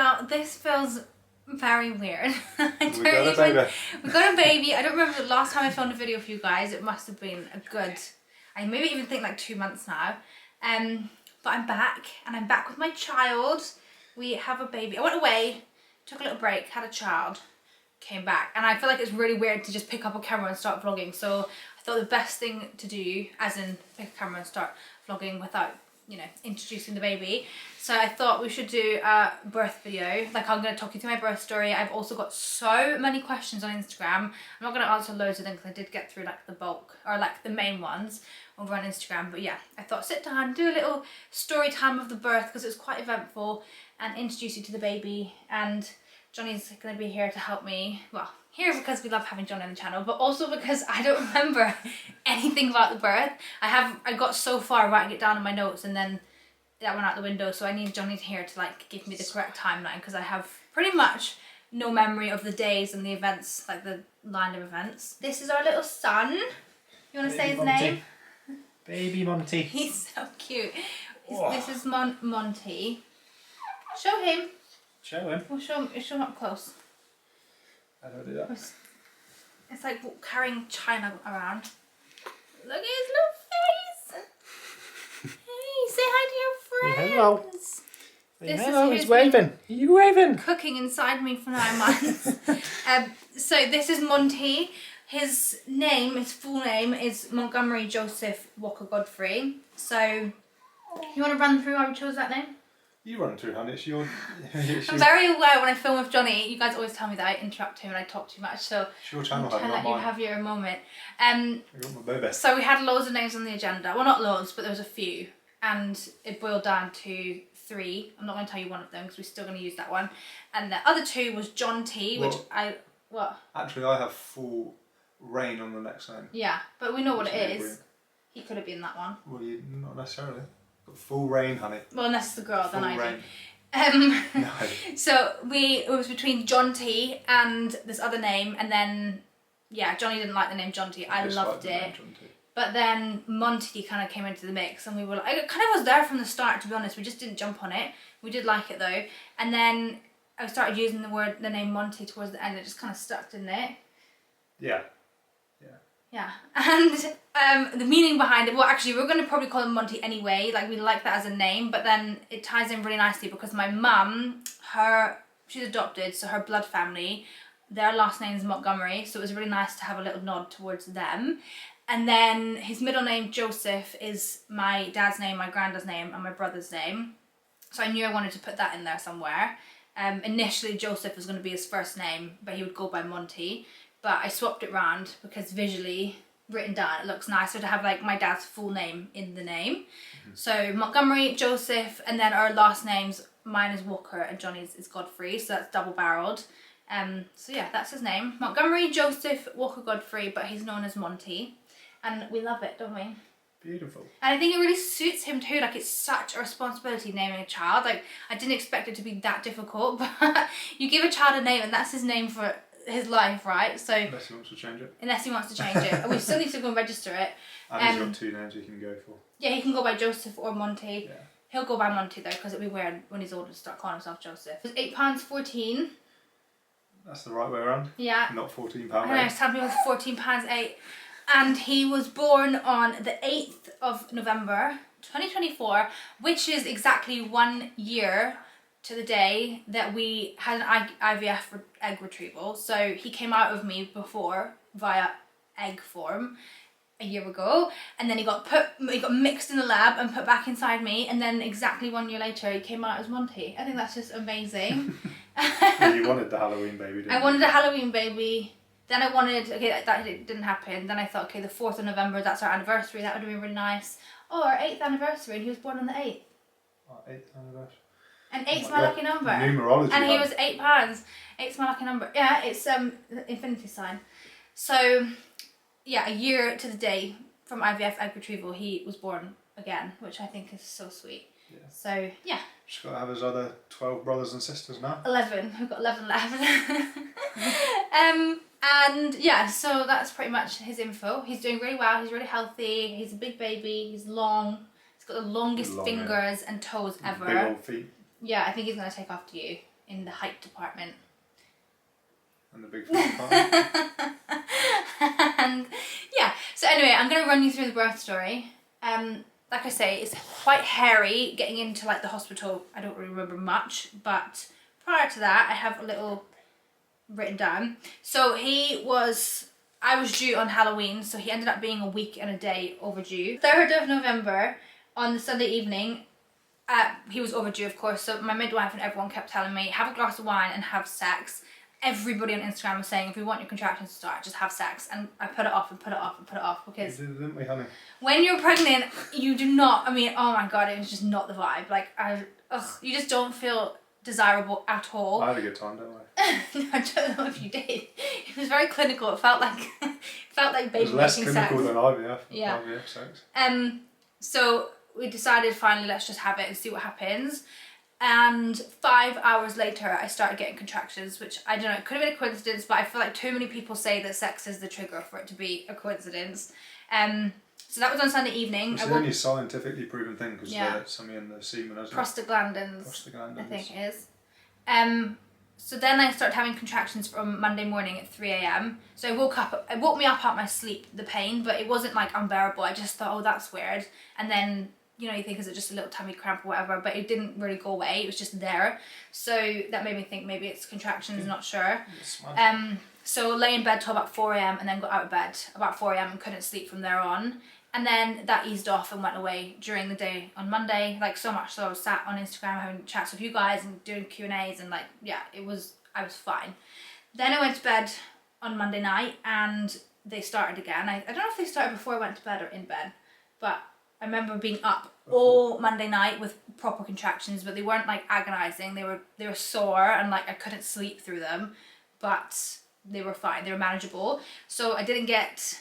Well, this feels very weird. We got a baby. We got a baby. I don't remember the last time I filmed a video for you guys. It must have been a good, I maybe even think like 2 months now. But I'm back, and I'm back with my child. We have a baby. I went away, took a little break, had a child, came back, and I feel like it's really weird to just pick up a camera and start vlogging. So I thought the best thing to do, as in pick a camera and start vlogging without, you know, introducing the baby. So I thought we should do a birth video. Like, I'm going to talk you through my birth story. I've also got so many questions on Instagram. I'm not going to answer loads of them because I did get through like the bulk, or like the main ones over on Instagram. But yeah, I thought sit down, do a little story time of the birth because it was quite eventful, and introduce you to the baby. And Johnny's going to be here to help me. Well, here because we love having Johnny on the channel, but also because I don't remember anything about the birth. I got so far writing it down in my notes, and then that went out the window. So I need Johnny here to like give me the correct timeline, because I have pretty much no memory of the days and the events, like the line of events. This is our little son. You want to say his name? Baby Monty. He's so cute. This is Monty. Show him. Show him. We'll show him up close. How do I do that? It's like carrying China around. Look at his little face. Hey, say hi to your friends. Hello. This hello, he's waving. Are you waving? Cooking inside me for 9 months. So this is Monty. His name, his full name is Montgomery Joseph Walker Godfrey. So you want to run through why we chose that name? You run through, honey. It's your... I'm very aware when I film with Johnny, you guys always tell me that I interrupt him and I talk too much, so it's your channel, I'm let you have your moment. I got my baby. So we had loads of names on the agenda. Well, not loads, but there was a few. And it boiled down to 3. I'm not going to tell you one of them because we're still going to use that one. And the other 2 was John T, which What? Actually, I have full reign on the next name. Yeah, but we know what it is. He could have been that one. Well, not necessarily. Got full reign, honey. Well, unless it's the girl, Full then reign. I do. No. So it was between John T and this other name, and then yeah, Johnny didn't like the name John T. I loved it. But then Monty kind of came into the mix, and we were like, I kind of was there from the start, to be honest. We just didn't jump on it. We did like it though, and then I started using the name Monty towards the end. It just kind of stuck, didn't it? Yeah. Yeah, and the meaning behind it, well actually we're going to probably call him Monty anyway, like we like that as a name, but then it ties in really nicely because my mum, she's adopted, so her blood family, their last name is Montgomery, so it was really nice to have a little nod towards them. And then his middle name, Joseph, is my dad's name, my granddad's name, and my brother's name, so I knew I wanted to put that in there somewhere. Initially Joseph was going to be his first name, but he would go by Monty. But I swapped it round because visually written down it looks nicer to have like my dad's full name in the name. Mm-hmm. So Montgomery, Joseph, and then our last names, mine is Walker and Johnny's is Godfrey, so that's double barreled. So yeah, that's his name. Montgomery Joseph Walker Godfrey, but he's known as Monty. And we love it, don't we? Beautiful. And I think it really suits him too, like it's such a responsibility naming a child. Like I didn't expect it to be that difficult, but you give a child a name and that's his name for his life, right? So unless he wants to change it. Unless he wants to change it. We still need to go and register it. And he's got 2 names he can go for. Yeah, he can go by Joseph or Monty. Yeah. He'll go by Monty though, because it'll be weird when he's older to start calling himself Joseph. It was £8.14. That's the right way around. Yeah. Not £14. I know, some people £14.08. And he was born on the 8th of November 2024, which is exactly 1 year to the day that we had an IVF egg retrieval. So he came out of me before via egg form a year ago, and then he got mixed in the lab and put back inside me, and then exactly 1 year later he came out as Monty. I think that's just amazing. Well, you wanted the Halloween baby, didn't you? I wanted a Halloween baby. Then I wanted, okay, that didn't happen. Then I thought, okay, the 4th of November, that's our anniversary. That would have been really nice. Oh, our 8th anniversary, and he was born on the 8th. Our 8th anniversary. And 8's my lucky number. Numerology. And he was £8. 8's my lucky number. Yeah, it's the infinity sign. So, yeah, a year to the day from IVF egg retrieval, he was born again, which I think is so sweet. Yeah. So, yeah. He's got to have his other 12 brothers and sisters now. 11. We've got 11 left. And yeah, so that's pretty much his info. He's doing really well. He's really healthy. He's a big baby. He's long. He's got the longest fingers and toes ever. Big old feet. Yeah, I think he's going to take after you in the height department. And the big fat part. And yeah, so anyway, I'm going to run you through the birth story. Like I say, it's quite hairy getting into like the hospital. I don't really remember much, but prior to that, I have a little written down. So I was due on Halloween, so he ended up being a week and a day overdue. 3rd of November, on the Sunday evening, he was overdue, of course, so my midwife and everyone kept telling me, have a glass of wine and have sex. Everybody on Instagram was saying, if you want your contractions to start, just have sex. And I put it off and put it off and put it off because Didn't we, honey? when you're pregnant, you do not, I mean, oh my God, it was just not the vibe. Like, you just don't feel desirable at all. I had a good time, don't I? I don't know if you did. It was very clinical. It felt like It baby was less making sex. clinical than IVF. Yeah. IVF sex. So we decided finally let's just have it and see what happens. And 5 hours later I started getting contractions, which I don't know, it could have been a coincidence, but I feel like too many people say that sex is the trigger for it to be a coincidence. So that was on Sunday evening. It's the only scientifically proven thing because there's something in the semen, isn't it? Prostaglandins, I think it is. So then I started having contractions from Monday morning at 3 a.m. So it woke me up out of my sleep, the pain, but it wasn't like unbearable. I just thought, oh, that's weird. And then, you know, you think, is it just a little tummy cramp or whatever? But it didn't really go away. It was just there. So that made me think maybe it's contractions, not sure. So lay in bed till about 4 a.m. and then got out of bed about 4 a.m. and couldn't sleep from there on. And then that eased off and went away during the day on Monday, like so much so I was sat on Instagram having chats with you guys and doing Q&As and like, yeah, I was fine. Then I went to bed on Monday night and they started again. I don't know if they started before I went to bed or in bed, but I remember being up all Monday night with proper contractions, but they weren't like agonizing. They were sore and like I couldn't sleep through them, but they were fine. They were manageable. So I didn't get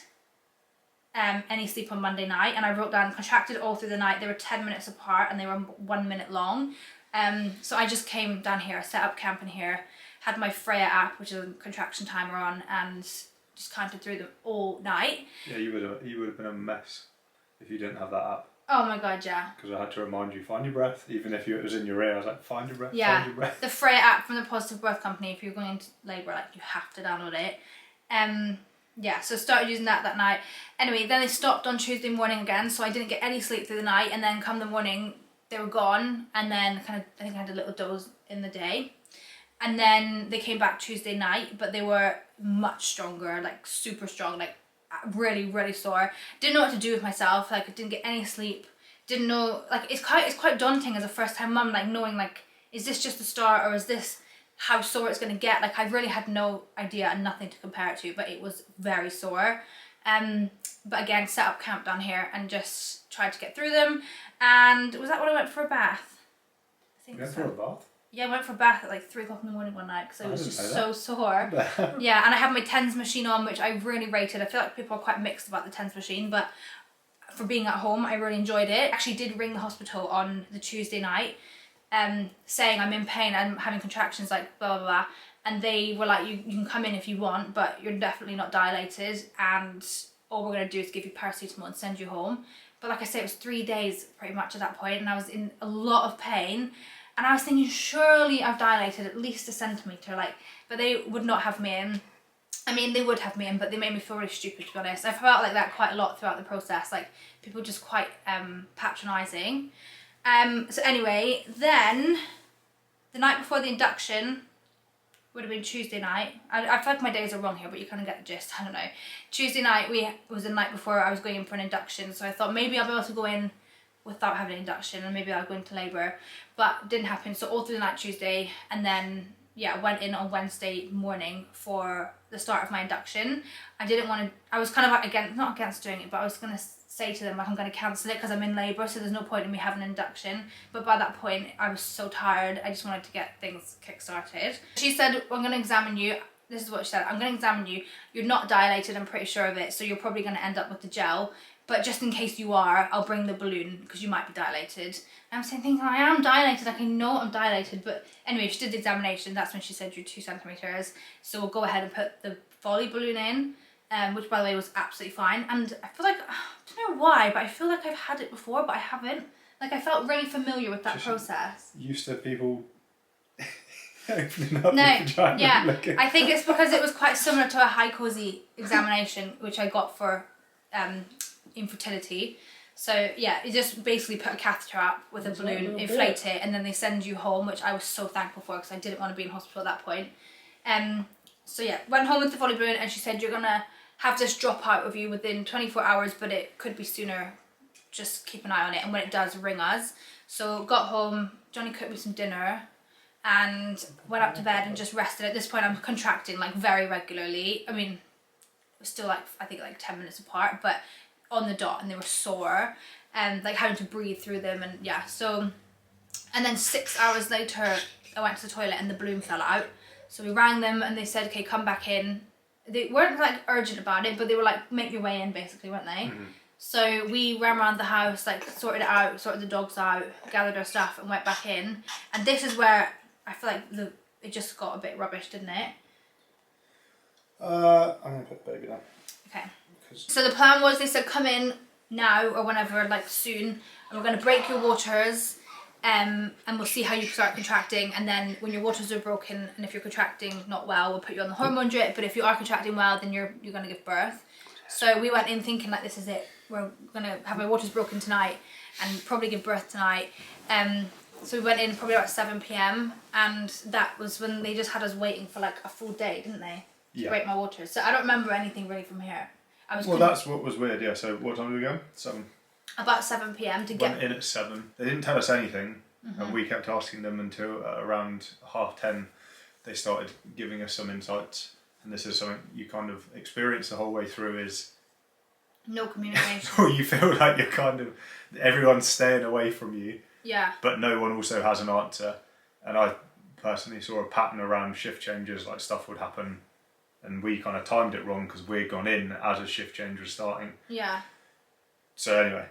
any sleep on Monday night, and I wrote down contracted all through the night. They were 10 minutes apart and they were 1 minute long. So I just came down here, set up camp in here, had my Freya app, which is a contraction timer on, and just counted through them all night. Yeah, you would have been a mess if you didn't have that app. Oh my God, yeah. Because I had to remind you, find your breath, even if it was in your ear. I was like, find your breath, find your breath. The Freya app from the Positive Birth Company, if you're going into labour, like you have to download it. Yeah, so started using that night. Anyway, then they stopped on Tuesday morning again, so I didn't get any sleep through the night, and then come the morning, they were gone, and then I think I had a little doze in the day. And then they came back Tuesday night, but they were much stronger, like super strong, like really, really sore. Didn't know what to do with myself, like I didn't get any sleep, didn't know, like it's quite daunting as a first time mum, like knowing like, is this just the start or is this how sore it's going to get? Like I really had no idea and nothing to compare it to, but it was very sore. But again, set up camp down here and just tried to get through them. And was that when I went for a bath? I think so. For a bath? Yeah, I went for a bath at like 3 o'clock in the morning one night because I was just so sore. Yeah, and I had my TENS machine on, which I really rated. I feel like people are quite mixed about the TENS machine, but for being at home, I really enjoyed it. I actually did ring the hospital on the Tuesday night, saying I'm in pain, I'm having contractions, like blah, blah, blah. And they were like, you can come in if you want, but you're definitely not dilated, and all we're going to do is give you paracetamol and send you home. But like I say, it was 3 days pretty much at that point, and I was in a lot of pain. And I was thinking, surely I've dilated at least a centimetre, like, but they would not have me in. I mean, they would have me in, but they made me feel really stupid, to be honest. I felt like that quite a lot throughout the process, like, people just quite patronising. So anyway, then, the night before the induction, would have been Tuesday night. I feel like my days are wrong here, but you kind of get the gist, I don't know. Tuesday night, was the night before I was going in for an induction, so I thought maybe I'll be able to go in without having an induction and maybe I'll go into labour, but didn't happen. So all through the night Tuesday, and then went in on Wednesday morning for the start of my induction. I didn't want to, I was kind of like not against doing it, but I was going to say to them like I'm going to cancel it because I'm in labour, so there's no point in me having an induction. But by that point I was so tired, I just wanted to get things kick-started. She said, I'm going to examine you. This is what she said, I'm going to examine you. You're not dilated, I'm pretty sure of it, so you're probably going to end up with the gel. But just in case you are, I'll bring the balloon because you might be dilated. And I'm saying things like, I am dilated, like I know I'm dilated. But anyway, she did the examination. That's when she said you're 2 centimetres. So we'll go ahead and put the volley balloon in, which by the way was absolutely fine. And I feel like, I don't know why, but I feel like I've had it before, but I haven't. Like I felt really familiar with that process. Used to people Opening up No, your vagina and yeah. looking. I think it's because it was quite similar to a high COSI examination, which I got for infertility. So yeah, you just basically put a catheter up with a balloon, inflate it, and then they send you home, which I was so thankful for because I didn't want to be in hospital at that point. So yeah, went home with the volley balloon, and she said you're gonna have this drop out of you within 24 hours, but it could be sooner. Just keep an eye on it, and when it does, ring us. So got home, Johnny cooked me some dinner, and went up to bed and just rested. At this point, I'm contracting like very regularly. I mean, it was still like I think like 10 minutes apart, but on the dot, and they were sore and like having to breathe through them, and yeah. So, and then 6 hours later I went to the toilet and the balloon fell out. So we rang them and they said, okay, come back in. They weren't like urgent about it, but they were like, make your way in basically, weren't they? So we ran around the house, like sorted it out, sorted the dogs out, gathered our stuff and went back in. And this is where I feel like it just got a bit rubbish, didn't it? I'm going to put the baby down. Okay. So the plan was, they said come in now or whenever, like soon, and we're going to break your waters, and we'll see how you start contracting, and then when your waters are broken and if you're contracting not well, we'll put you on the hormone drip, but if you are contracting well, then you're going to give birth. So we went in thinking like, this is it, we're going to have our waters broken tonight and probably give birth tonight. So we went in probably about 7 p.m. and that was when they just had us waiting for like a full day, didn't they? To break my waters. So I don't remember anything really from here. Well, that's what was weird, yeah. So what time did we go? 7. About 7 p.m. to get... Went in at 7. They didn't tell us anything, and we kept asking them until around 10:30 they started giving us some insights. And this is something you kind of experience the whole way through is... No communication. Or you feel like you're kind of... Everyone's staying away from you. Yeah. But no one also has an answer. And I personally saw a pattern around shift changes, like stuff would happen. And we kind of timed it wrong because we'd gone in as a shift change was starting. Yeah. So anyway,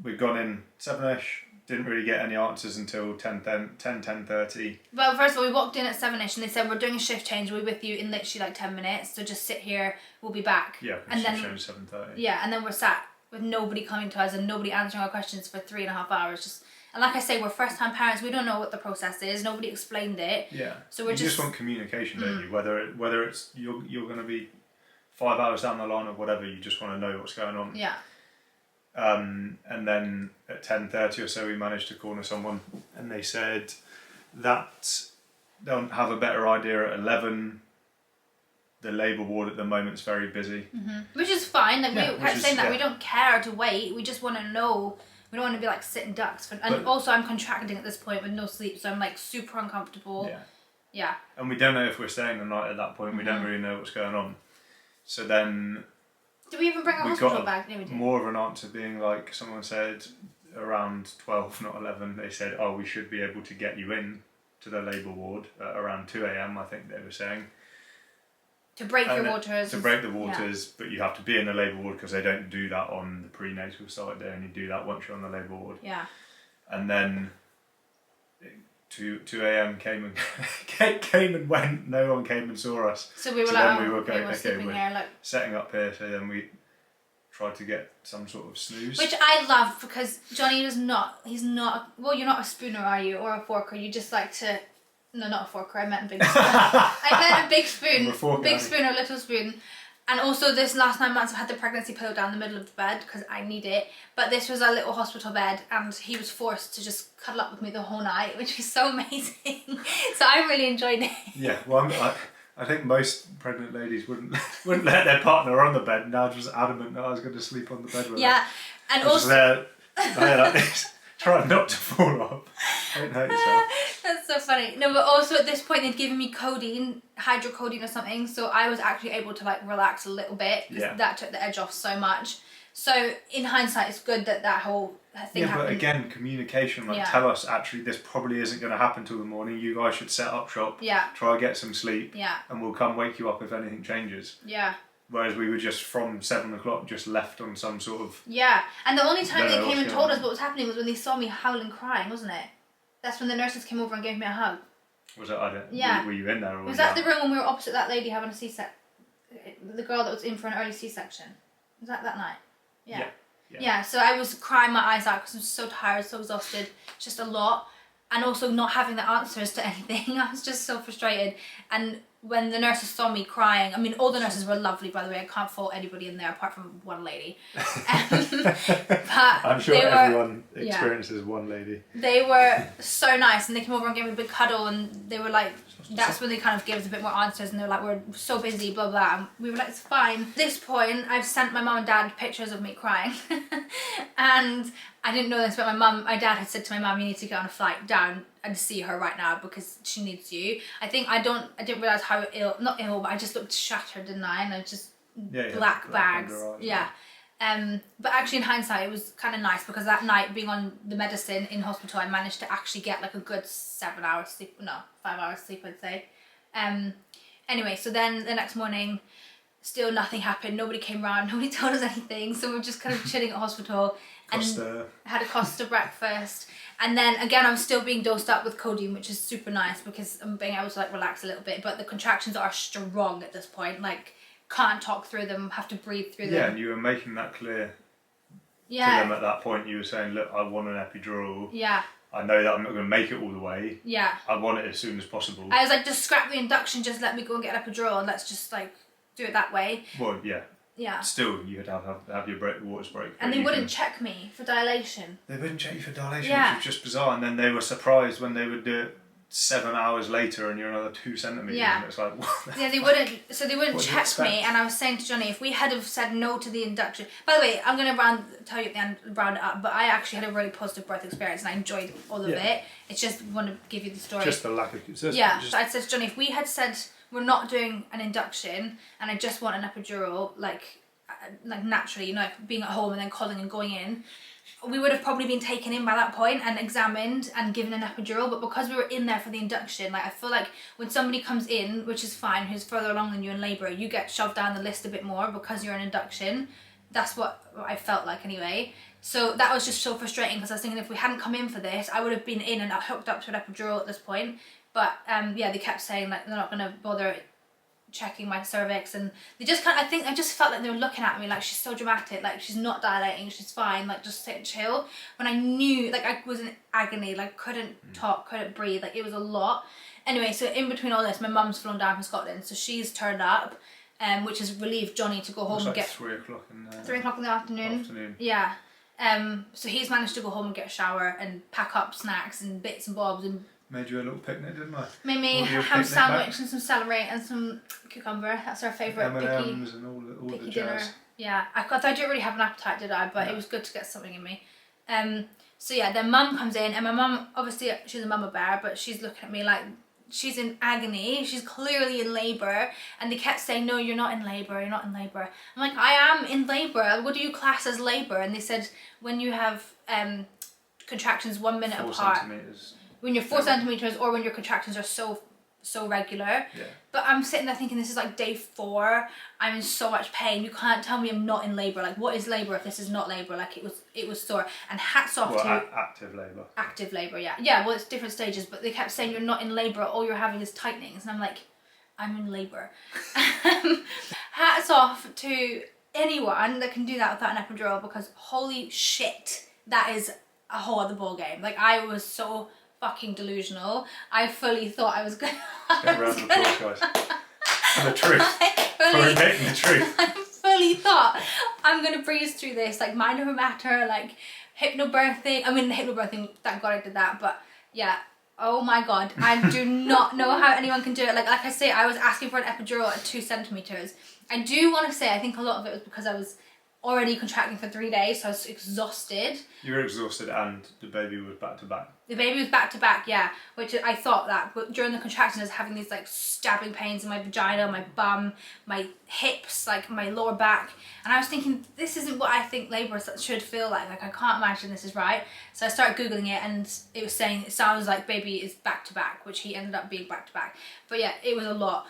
we'd gone in 7ish, didn't really get any answers until 10:30. Well, first of all, we walked in at 7ish and they said, we're doing a shift change, we'll be with you in literally like 10 minutes, so just sit here, we'll be back. Yeah, and shift then change 7:30. Yeah, and then we're sat with nobody coming to us and nobody answering our questions for 3.5 hours. And like I say, we're first time parents, we don't know what the process is, nobody explained it. Yeah. So we're you just want communication, don't you? Whether it's you're going to be 5 hours down the line or whatever, you just want to know what's going on. Yeah. And then at 10:30 or so, we managed to corner someone, and they said that they'll have a better idea at 11. The labour ward at the moment is very busy. Which is fine. Like Yeah, we kept which saying is- that yeah. we don't care to wait. We just want to know. We don't want to be like sitting ducks. And also, I'm contracting at this point with no sleep, so I'm like super uncomfortable. Yeah. Yeah. And we don't know if we're staying the night at that point. We don't really know what's going on. So then Did we even bring a we hospital got bag? No, we didn't. more of an answer being like, someone said around 12, not 11, they said, oh, we should be able to get you in to the labour ward at around 2 a.m, I think they were saying. To break your And waters. To break the waters, but you have to be in the labour ward because they don't do that on the prenatal side. They only do that once you're on the labour ward. Yeah. And then 2 a.m. came and went. No one came and saw us. So we were So like, then we were okay, going, we're okay, sleeping we're here. Like, setting up here. So then we tried to get some sort of snooze. which I love because Johnny is not, well, you're not a spooner, are you? Or a forker. You just like to, no, not a forker, I meant a big spoon. I meant a big spoon. Or a fork, big Annie. spoon or little spoon. And also this last 9 months I've had the pregnancy pillow down the middle of the bed because I need it. But this was a little hospital bed and he was forced to just cuddle up with me the whole night, which was so amazing. So I really enjoyed it. Yeah, well, I think most pregnant ladies wouldn't let their partner on the bed. Naj was adamant that I was going to sleep on the bed with her. Yeah, and I was also... there like this, trying not to fall off. Don't hurt yourself. That's so funny. No, but also at this point they'd given me codeine, hydrocodone or something, so I was actually able to like relax a little bit. Yeah. That took the edge off so much. So in hindsight, it's good that whole thing happened. But again, communication. Like, tell us actually this probably isn't going to happen till the morning. You guys should set up shop. Yeah. Try get some sleep. Yeah. And we'll come wake you up if anything changes. Yeah. Whereas we were just from 7 o'clock just left on some sort of... Yeah, and the only time Don't they know came and what's told going us what was happening was when they saw me howling crying, wasn't it? That's when the nurses came over and gave me a hug. Was that, I don't... Yeah. Were you in there? Or Was that the room when we were opposite that lady having a C-section? The girl that was in for an early C-section. Was that night? Yeah. Yeah. Yeah, so I was crying my eyes out because I'm so tired, so exhausted, just a lot. and also not having the answers to anything. I was just so frustrated. And when the nurses saw me crying, I mean, all the nurses were lovely, by the way. I can't fault anybody in there apart from one lady. But I'm sure everyone experiences one lady. They were so nice, and they came over and gave me a big cuddle, and they were like, that's when they kind of gave us a bit more answers, and they were like, we're so busy, blah blah, and we were like, it's fine. At this point, I've sent my mum and dad pictures of me crying. And I didn't know this, but my dad had said to my mum, you need to get on a flight down and see her right now because she needs you. I didn't realise how not ill, but I just looked shattered, didn't I? And I just black bags. Yeah. But actually in hindsight, it was kind of nice because that night, being on the medicine in hospital, I managed to actually get like a good 5 hours sleep, I'd say. Anyway, so then the next morning, still nothing happened. Nobody came round. Nobody told us anything. So we were just kind of chilling at hospital. And had a Costa breakfast. And then again, I'm still being dosed up with codeine, which is super nice because I'm being able to like relax a little bit. But the contractions are strong at this point. Like, can't talk through them, have to breathe through them. Yeah, and you were making that clear to them at that point. You were saying, look, I want an epidural. Yeah. I know that I'm not going to make it all the way. Yeah. I want it as soon as possible. I was like, just scrap the induction, just let me go and get an epidural and let's just like do it that way. Well, yeah. Yeah. Still, you had to have your waters break. And they wouldn't check me for dilation. They wouldn't check you for dilation, which was just bizarre. And then they were surprised when they would do it 7 hours later and you're another 2 centimetres. Yeah. And it's like, what? Yeah, they wouldn't check me. And I was saying to Johnny, if we had have said no to the induction. By the way, I'm going to tell you at the end, round it up, but I actually had a really positive birth experience and I enjoyed all of it. It's just want to give you the story. Just the lack of... So I said to Johnny, if we had said we're not doing an induction and I just want an epidural, like naturally, you know, like being at home and then calling and going in, we would have probably been taken in by that point and examined and given an epidural. But because we were in there for the induction, like I feel like when somebody comes in, which is fine, who's further along than you in labour, you get shoved down the list a bit more because you're an induction. That's what I felt like anyway. So that was just so frustrating because I was thinking if we hadn't come in for this, I would have been in and hooked up to an epidural at this point. But yeah, they kept saying like they're not going to bother checking my cervix, and they just I think I just felt like they were looking at me like she's so dramatic, like she's not dilating, she's fine, like just sit chill, when I knew like I was in agony, like couldn't talk, couldn't breathe, like it was a lot. Anyway, so in between all this, my mum's flown down from Scotland, so she's turned up, which has relieved Johnny to go home and get 3 o'clock in the 3 o'clock in the afternoon. Yeah. So he's managed to go home and get a shower and pack up snacks and bits and bobs and made you a little picnic, didn't I? Made me a ham sandwich and some celery and some cucumber. That's our favourite M&M's and all the dinner. jazz. Yeah, I didn't really have an appetite, did I? But it was good to get something in me. So yeah, then mum comes in, and my mum, obviously she's a mama bear, but she's looking at me like she's in agony. She's clearly in labour, and they kept saying, "No, you're not in labour. You're not in labour." I'm like, I am in labour. What do you class as labour? And they said when you have contractions 1 minute 4 apart. centimetres. When you're 4 centimetres or when your contractions are so regular. Yeah. But I'm sitting there thinking, this is like day 4. I'm in so much pain. You can't tell me I'm not in labour. Like, what is labour if this is not labour? Like, it was sore. And hats off to active labour. Active labour, yeah. Yeah, well, it's different stages, but they kept saying you're not in labour. All you're having is tightenings. And I'm like, I'm in labour. Hats off to anyone that can do that without an epidural, because holy shit, that is a whole other ball game. Like, I was so fucking delusional. I fully thought I was gonna. Get round the applause, guys. The truth. For admitting the truth. I fully thought I'm gonna breeze through this, like mind over matter, like hypnobirthing. I mean, the hypnobirthing, thank God I did that. But yeah, oh my God, I do not know how anyone can do it. Like I say, I was asking for an epidural at 2 centimetres. I do want to say, I think a lot of it was because I was already contracting for 3 days, so I was exhausted. You were exhausted and the baby was back to back. The baby was back to back, yeah, which I thought that, but during the contractions I was having these like stabbing pains in my vagina, my bum, my hips, like my lower back, and I was thinking, this isn't what I think labour should feel like I can't imagine this is right. So I started Googling it, and it was saying it sounds like baby is back to back, which he ended up being back to back, but yeah, it was a lot.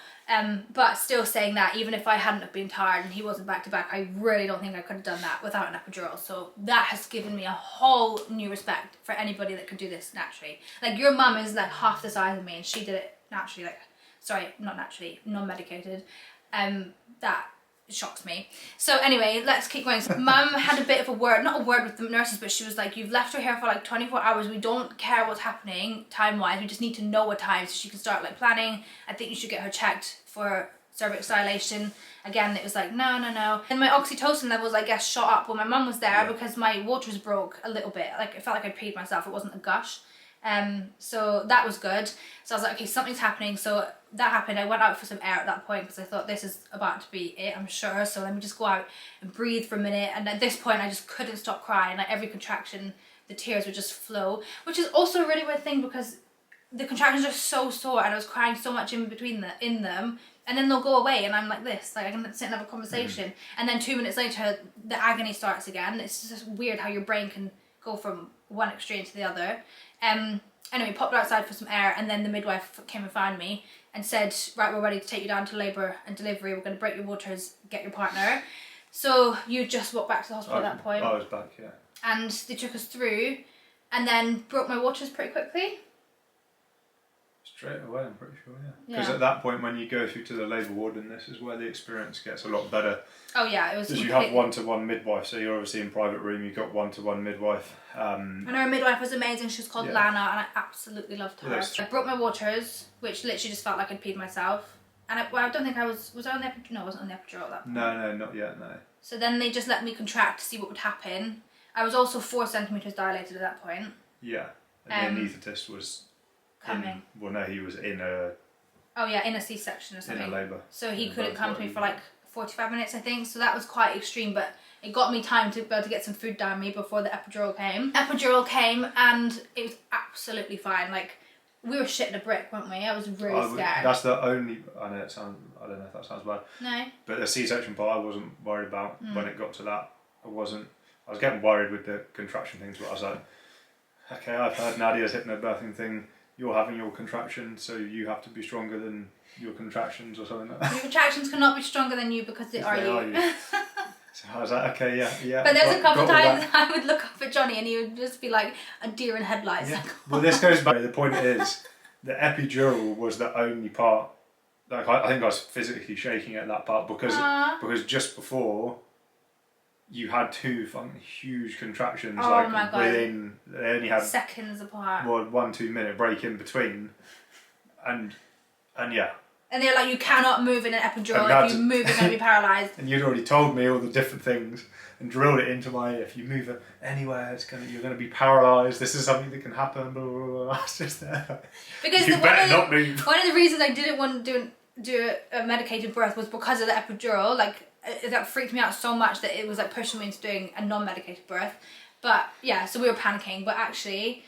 But still saying that, even if I hadn't have been tired and he wasn't back to back, I really don't think I could have done that without an epidural. So that has given me a whole new respect for anybody that could do this naturally. Like, your mum is like half the size of me and she did it naturally, like, sorry, not naturally, non-medicated. That shocks me. So anyway, let's keep going. So Mum had a bit of a word, not a word with the nurses, but she was like, you've left her here for like 24 hours. We don't care what's happening time-wise. We just need to know a time so she can start like planning. I think you should get her checked for cervix dilation. Again, it was like, no. And my oxytocin levels, I guess, shot up when my mum was there because my waters broke a little bit. Like, it felt like I'd peed myself. It wasn't a gush. So that was good. So I was like, okay, something's happening. So that happened. I went out for some air at that point because I thought this is about to be it, I'm sure. So let me just go out and breathe for a minute. And at this point, I just couldn't stop crying. Like, every contraction, the tears would just flow, which is also a really weird thing because the contractions are so sore and I was crying so much in them. And then they'll go away and I'm like this, like I can sit and have a conversation. And then 2 minutes later, the agony starts again. It's just weird how your brain can go from one extreme to the other. Anyway, popped outside for some air and then the midwife came and found me and said, right, we're ready to take you down to labour and delivery. We're going to break your waters, get your partner. So you just walked back to the hospital at that point. I was back, yeah. And they took us through and then broke my waters pretty quickly. Straight away, I'm pretty sure, yeah. Because at that point, when you go through to the labour ward, and this is where the experience gets a lot better. Oh yeah, it was. Because you have one-to-one midwife, so you're obviously in private room. You've got one-to-one midwife. And our midwife was amazing. She was called Lana, and I absolutely loved her. I broke my waters, which literally just felt like I'd peed myself. And I don't think I was. Was I on the epidural? No, I wasn't on the epidural at that point. No, not yet. No. So then they just let me contract to see what would happen. I was also 4 centimeters dilated at that point. Yeah, and the anaesthetist was. Coming. He was in a... Oh yeah, in a C-section or something. In a labour. So he couldn't come to me for like 45 minutes, I think. So that was quite extreme, but it got me time to be able to get some food down me before the epidural came. Epidural came and it was absolutely fine. Like, we were shitting a brick, weren't we? I was really scared. That's the only... I don't know if that sounds bad. No. But the C-section part I wasn't worried about when it got to that. I was getting worried with the contraction things, but I was like, okay, I've heard Nadia's hypnobirthing thing. You're having your contractions, so you have to be stronger than your contractions or something like that. Your contractions cannot be stronger than you because they are you. So I was like, okay, yeah. But there's a couple of times I would look up at Johnny and he would just be like a deer in headlights. Yeah. Well, this goes back. The point is, the epidural was the only part. Like I think I was physically shaking at that part because just before. You had 2 fucking huge contractions within. They only had seconds apart. Well, 1-2 minute break in between, and yeah. And they're like, you cannot move in an epidural. If you move, you're going to be paralysed. And you'd already told me all the different things and drilled it into my. If you move it anywhere, you're going to be paralysed. This is something that can happen. Blah blah blah. I was just there. Because you better not move. One of the reasons I didn't want to do a medicated birth was because of the epidural. Like. That freaked me out so much that it was like pushing me into doing a non-medicated birth. But yeah, so we were panicking, but actually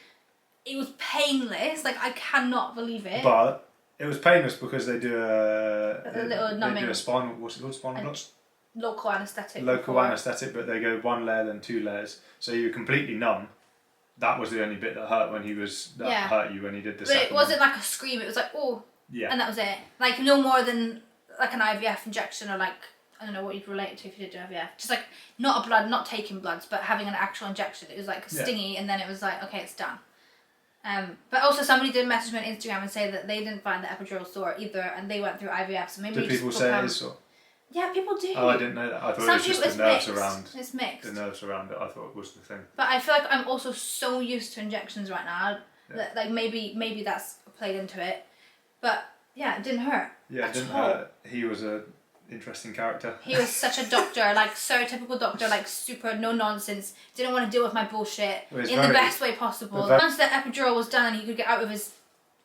it was painless. Like, I cannot believe it. But it was painless because they do a little numbing. They do a spinal, what's it called, spinal block? Local anaesthetic. Local anaesthetic, but they go 1 layer then 2 layers. So you're completely numb. That was the only bit that hurt when he was, hurt you when he did the second. But it wasn't like a scream, it was like, oh. Yeah. And that was it. Like, no more than like an IVF injection or like, I don't know what you'd relate it to if you did IVF. Just like, not taking bloods, but having an actual injection. It was like stingy, and then it was like, okay, it's done. But also somebody did message me on Instagram and say that they didn't find the epidural sore either, and they went through IVF. So maybe do people say it is sore? Yeah, people do. Oh, I didn't know that. I thought it was just the nerves around. It's mixed. The nerves around it. I thought it was the thing. But I feel like I'm also so used to injections right now that like maybe that's played into it. But yeah, it didn't hurt. Yeah, it didn't hurt. He was a interesting character. He was such a doctor, like stereotypical doctor, like super no nonsense. Didn't want to deal with my bullshit in the best way possible. Once the epidural was done and he could get out of his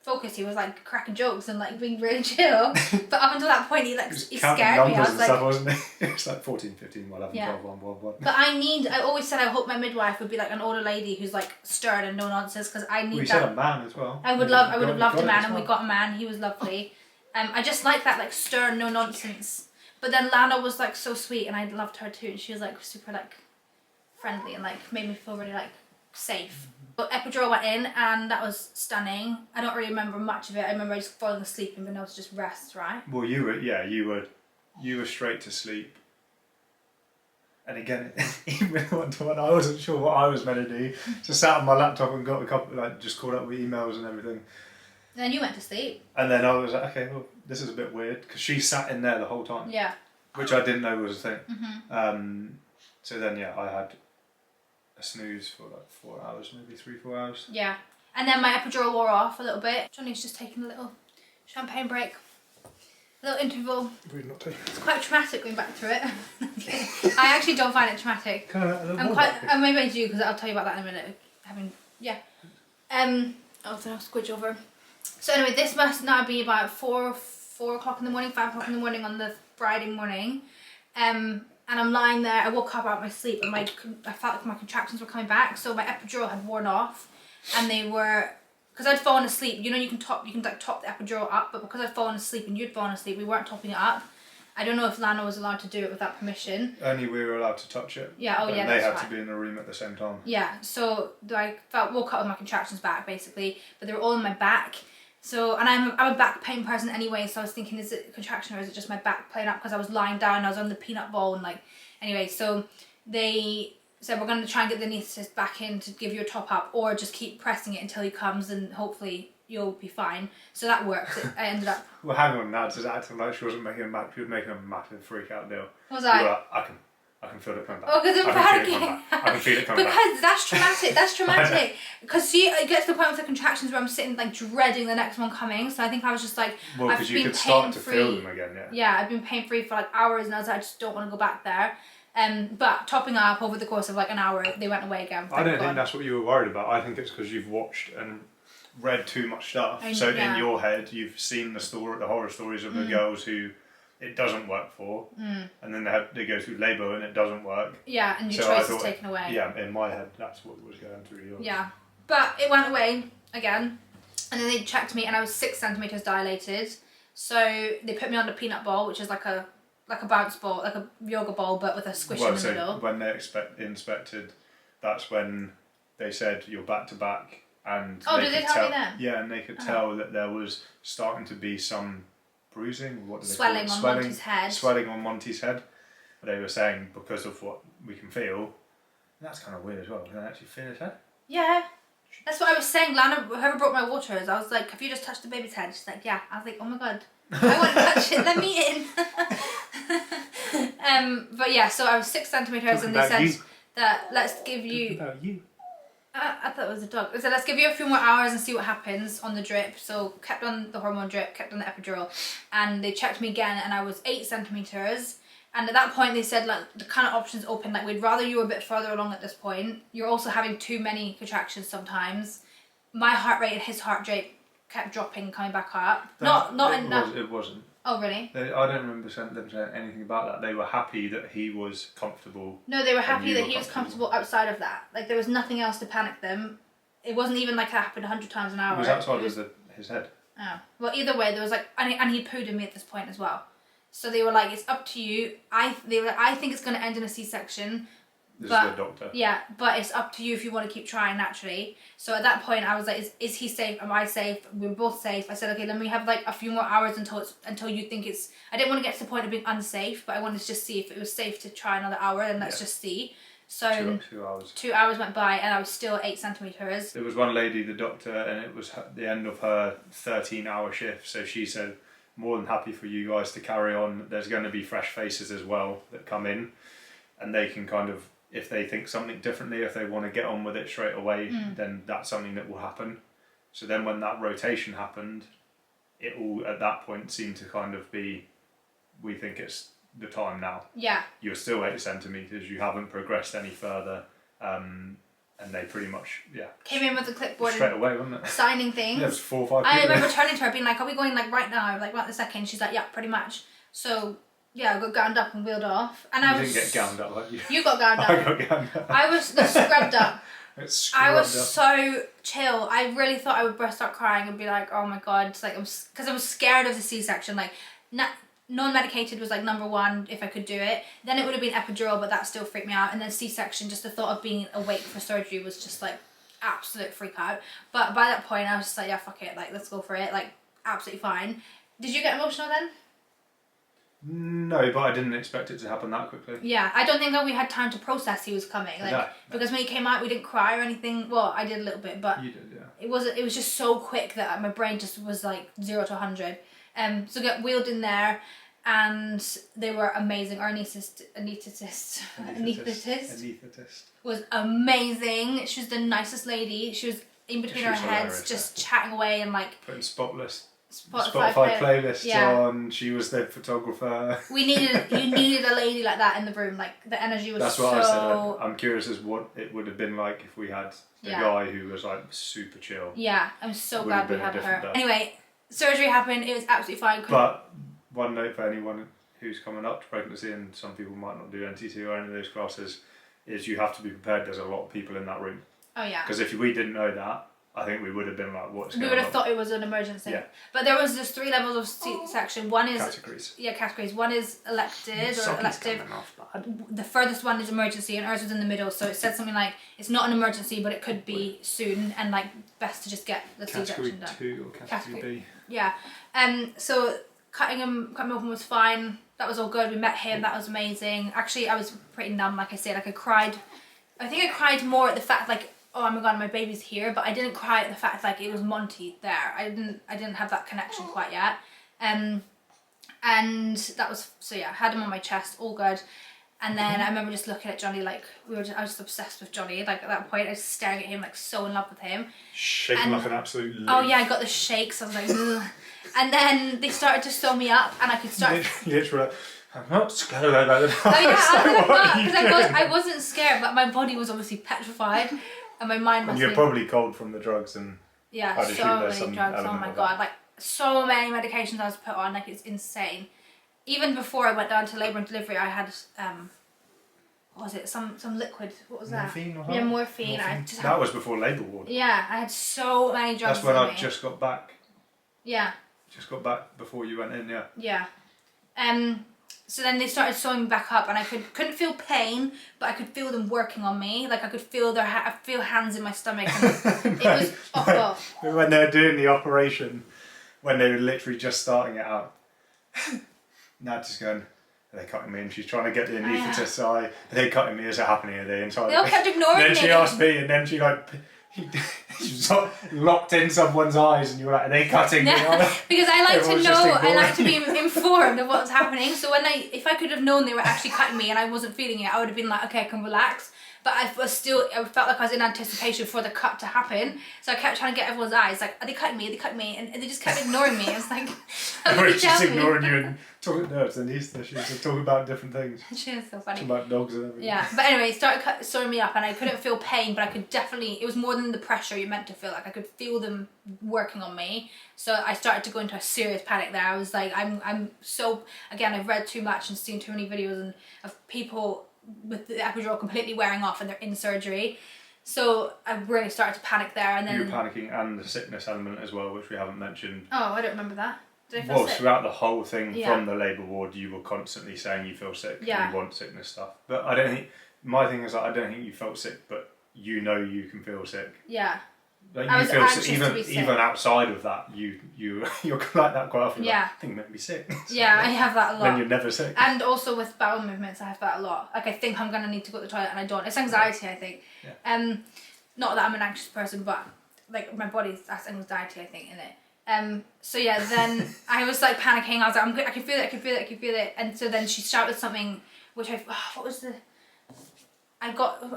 focus, he was like cracking jokes and like being really chill. But up until that point, he scared me. I was like, stuff, wasn't he? It was like 14, 15, 11, 12, 1. But I always said I hope my midwife would be like an older lady who's like stern and no nonsense, because I need that. We said a man as well. I would have loved a man, and we got a man. He was lovely. I just like that like stern, no nonsense. But then Lana was like so sweet, and I loved her too, and she was like super like friendly and like made me feel really like safe. But epidural went in, and that was stunning. I don't really remember much of it. I remember just falling asleep and being able to just rest, right? Well, you were straight to sleep. And again, even when I wasn't sure what I was meant to do, so sat on my laptop and got a couple, like just caught up with emails and everything. And then you went to sleep. And then I was like, okay, well, this is a bit weird, because she sat in there the whole time. Yeah. which I didn't know was a thing. So then, yeah, I had a snooze for like 4 hours, maybe 3-4 hours. Yeah. And then my epidural wore off a little bit. Johnny's just taking a little champagne break. A little interval. We've not taken. It's quite traumatic going back through it. I actually don't find it traumatic. I'm maybe I do, because I'll tell you about that in a minute. Oh, then I'll squidge over. So anyway, this must now be about 4 o'clock in the morning, 5 o'clock in the morning on the Friday morning. And I'm lying there. I woke up out of my sleep, and I felt like my contractions were coming back. So my epidural had worn off, and they were, because I'd fallen asleep. You know, you can like top the epidural up, but because I'd fallen asleep and you'd fallen asleep, we weren't topping it up. I don't know if Lana was allowed to do it without permission. Only we were allowed to touch it. Yeah. Oh, yeah. They had to be in the room at the same time. Yeah. So I woke up with my contractions back basically, but they were all in my back. So, and I'm a back pain person anyway, so I was thinking, is it a contraction or is it just my back playing up, because I was lying down, I was on the peanut ball, and like, anyway, so they said, we're going to try and get the anaesthetist back in to give you a top up, or just keep pressing it until he comes and hopefully you'll be fine. So that worked. I ended up... Well, hang on, Nad's acting like she wasn't making she was making a massive freak out deal. Was I? Like, I can feel it coming back. Oh, because I'm panicking. I can feel it coming back. Because that's traumatic. That's traumatic. Because see, it gets to the point with the contractions where I'm sitting like dreading the next one coming. So I think I was just like, well, because you could start to feel them again, yeah. Yeah, I've been pain free for like hours, and I was like, I just don't want to go back there. But topping up over the course of like an hour, they went away again. I don't think that's what you were worried about. I think it's because you've watched and read too much stuff. So in your head, you've seen the horror stories of the girls who it doesn't work for, and then they go through labour and it doesn't work. Yeah, and your choice is taken away. Yeah, in my head, that's what was going through yours. Yeah, but it went away again, and then they checked me, and I was 6 centimetres dilated. So they put me on the peanut ball, which is like a bounce ball, like a yoga ball, but with a squish in the middle. When they inspected, that's when they said you're back to back, and did they tell me then? Yeah, and they could tell that there was starting to be some bruising, swelling on Monty's head. Swelling on Monty's head. They were saying because of what we can feel. And that's kind of weird as well. Can I actually feel his head? Yeah. That's what I was saying. Lana, whoever brought my waters, I was like, have you just touched the baby's head? She's like, yeah. I was like, oh my god. I want to touch it. Let me in. But yeah, so I was 6 centimetres, and they said that let's give you... About you. I thought it was a dog. They said, let's give you a few more hours and see what happens on the drip. So kept on the hormone drip, kept on the epidural, and they checked me again, and I was 8 centimetres. And at that point they said, like, the kind of options open, like, we'd rather you were a bit further along at this point. You're also having too many contractions sometimes. My heart rate and his heart rate kept dropping and coming back up. It wasn't. Oh, really? I don't remember them saying anything about that. They were happy that he was comfortable. No, they were happy that he was comfortable outside of that. Like, there was nothing else to panic them. It wasn't even like it happened 100 times an hour. It was outside of his head. Oh. Well, either way, there was like... And he pooed in me at this point as well. So they were like, it's up to you. I think it's going to end in a C-section. This is the doctor. Yeah, but it's up to you if you want to keep trying naturally. So at that point, I was like, is he safe? Am I safe? We were both safe. I said, okay, let me have like a few more hours until you think it's... I didn't want to get to the point of being unsafe, but I wanted to just see if it was safe to try another hour, and let's just see. So 2 hours. 2 hours went by, and I was still 8 centimetres. There was one lady, the doctor, and it was the end of her 13-hour shift, so she said, more than happy for you guys to carry on. There's going to be fresh faces as well that come in, and they can kind of... If they think something differently, if they want to get on with it straight away, then that's something that will happen. So then when that rotation happened, it all at that point seemed to kind of be, we think it's the time now. Yeah. You're still 8 centimetres, you haven't progressed any further, and they pretty much, came in with a clipboard straight away, wasn't it? Signing things. Yeah, it was 4 or 5 I people. remember turning to her being like, are we going like right now? Like right this second? She's like, yeah, pretty much. So... Yeah, I got gowned up and wheeled off. And I didn't get gowned up like you. You got gowned up. I got gowned up. I was scrubbed up. I was up. so chill. I really thought I would burst out crying and be like, oh my god. It's like, because I was scared of the C-section. Like, non-medicated was like number one if I could do it. Then it would have been epidural, but that still freaked me out. And then C-section, just the thought of being awake for surgery was just like absolute freak out. But by that point, I was just like, yeah, fuck it. Like, let's go for it. Like, absolutely fine. Did you get emotional then? No, but I didn't expect it to happen that quickly. Yeah, I don't think that we had time to process he was coming. Like, no. Because when he came out, we didn't cry or anything. Well, I did a little bit, but you did, yeah. It was just so quick that my brain just was like 0 to 100. So got wheeled in there, and they were amazing. Our anaesthetist was amazing. She was the nicest lady. She was in between our heads, just chatting away and like putting Spotify playlists on. She was the photographer. You needed a lady like that in the room. Like the energy was. That's what I said. I'm curious as what it would have been like if we had a guy who was like super chill. Yeah, I'm so glad we had her. Anyway, surgery happened. It was absolutely fine. But one note for anyone who's coming up to pregnancy, and some people might not do NT2 or any of those classes, is you have to be prepared. There's a lot of people in that room. Oh yeah. Because if we didn't know that, I think we would have been like, what's going on? We would have thought it was an emergency. Yeah. But there was just 3 levels of C-section. One is... Categories. Yeah, categories. One is elective. The furthest one is emergency, and ours was in the middle. So it said something like, it's not an emergency, but it could be soon, and like, best to just get the C-section done. Category 2 or category B. Yeah. So cutting him open was fine. That was all good. We met him. That was amazing. Actually, I was pretty numb, like I said. Like I cried. I think I cried more at the fact, like, oh my god, my baby's here, but I didn't cry at the fact like it was Monty there. I didn't have that connection quite yet. And that was, so yeah, I had him on my chest, all good. And then I remember just looking at Johnny, like I was just obsessed with Johnny. Like at that point, I was staring at him, like so in love with him. Shaking like an absolute leaf. Oh yeah, I got the shakes. I was like, ugh. And then they started to sew me up, and I could start. Literally. I'm not scared about that. Oh yeah, because I wasn't scared, but my body was obviously petrified. And my mind must you're probably cold from the drugs and yeah, so many drugs. Oh my god, like so many medications I was put on, like it's insane. Even before I went down to labour and delivery, I had what was it? Some liquid. What was that? Morphine. Yeah, morphine. That was before labour ward. Yeah, I had so many drugs. That's when I just got back. Yeah. Just got back before you went in. Yeah. Yeah. So then they started sewing me back up, and I couldn't feel pain, but I could feel them working on me. Like I could feel I feel hands in my stomach. And it was awful. When they were doing the operation, when they were literally just starting it out, Nadia's going, are they cutting me? And she's trying to get the anaesthetist eye. Are they cutting me? Is it happening? Are they inside? They all kept ignoring me. Then she asked me, and then she like. She was locked in someone's eyes, and you were like, "Are they cutting me?" Because I like to know, I like to be informed of what's happening. So if I could have known they were actually cutting me and I wasn't feeling it, I would have been like, "Okay, I can relax." But I felt like I was in anticipation for the cut to happen. So I kept trying to get everyone's eyes, like, "Are they cutting me? Are they cutting me?" And they just kept ignoring me. I was like, everybody's just ignoring you and talking to nurse and anaesthetist, talking about different things. She was so funny. Talking about dogs and everything. Yeah, but anyway, it started sewing me up, and I couldn't feel pain, but I could definitely. It was more than the pressure you're meant to feel. Like I could feel them working on me. So I started to go into a serious panic there. I was like, I'm so, again, I've read too much and seen too many videos of people with the epidural completely wearing off and they're in surgery. So I really started to panic there, and then you were panicking, and the sickness element as well, which we haven't mentioned. Oh, I don't remember that. Did I feel sick? Throughout the whole thing from the labour ward, you were constantly saying you feel sick, you want sickness stuff. But I don't think, my thing is that I don't think you felt sick, but you know you can feel sick. Yeah. Like you feel sick, even outside of that, you're like that quite often. Yeah. Like, I think you might be sick. Yeah, I have that a lot. Then you're never sick. And also with bowel movements, I have that a lot. Like I think I'm gonna need to go to the toilet and I don't. It's anxiety, I think. Yeah. Not that I'm an anxious person, but like my body's that's anxiety, I think, in it. So yeah, then I was like panicking. I was like, I can feel it. And so then she shouted something, which what was the?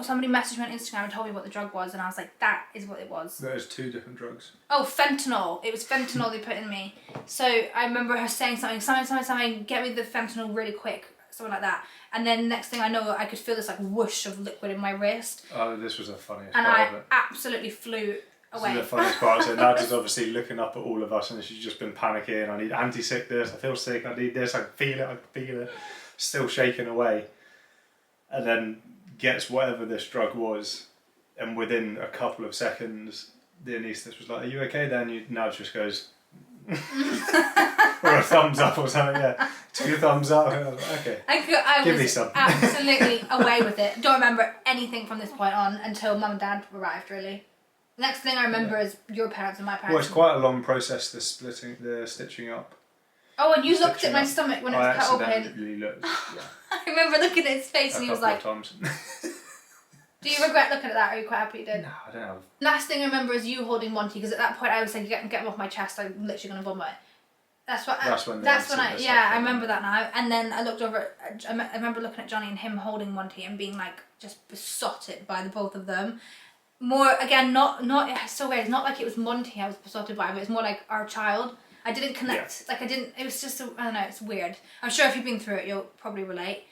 Somebody messaged me on Instagram and told me what the drug was, and I was like, that is what it was. There's 2 different drugs. Oh, fentanyl. It was fentanyl they put in me. So I remember her saying something, get me the fentanyl really quick, something like that. And then next thing I know, I could feel this like whoosh of liquid in my wrist. Oh, this was the funniest and part of it. And I absolutely flew away. This is the funniest part. So Nadia's obviously looking up at all of us, and she's just been panicking. I need anti-sick this, I feel sick, I need this, I can feel it. Still shaking away. And then gets whatever this drug was, and within a couple of seconds the anaesthetist was like, "Are you okay?" Then Nadia just goes or a thumbs up or something. 2 thumbs up. And I was like, okay, I give me was some. Absolutely away with it. Don't remember anything from this point on until Mum and Dad arrived, really. Next thing I remember is your parents and my parents. Well, it's quite a long process, the stitching up. Oh, and you looked at my stomach when it was cut open. I accidentally looked. Yeah. I remember looking at his face and he was like... times. Do you regret looking at that, or are you quite happy you did? No, I don't know. Last thing I remember is you holding Monty, because at that point I was saying, get him off my chest, I'm literally going to vomit. That's what. That's when I remember that now. And then I looked over. I remember looking at Johnny and him holding Monty and being like just besotted by the both of them. More again, not it's so weird. It's not like it was Monty I was besotted by, but it's more like our child. I didn't connect. Like I didn't. It was just I don't know. It's weird. I'm sure if you've been through it, you'll probably relate.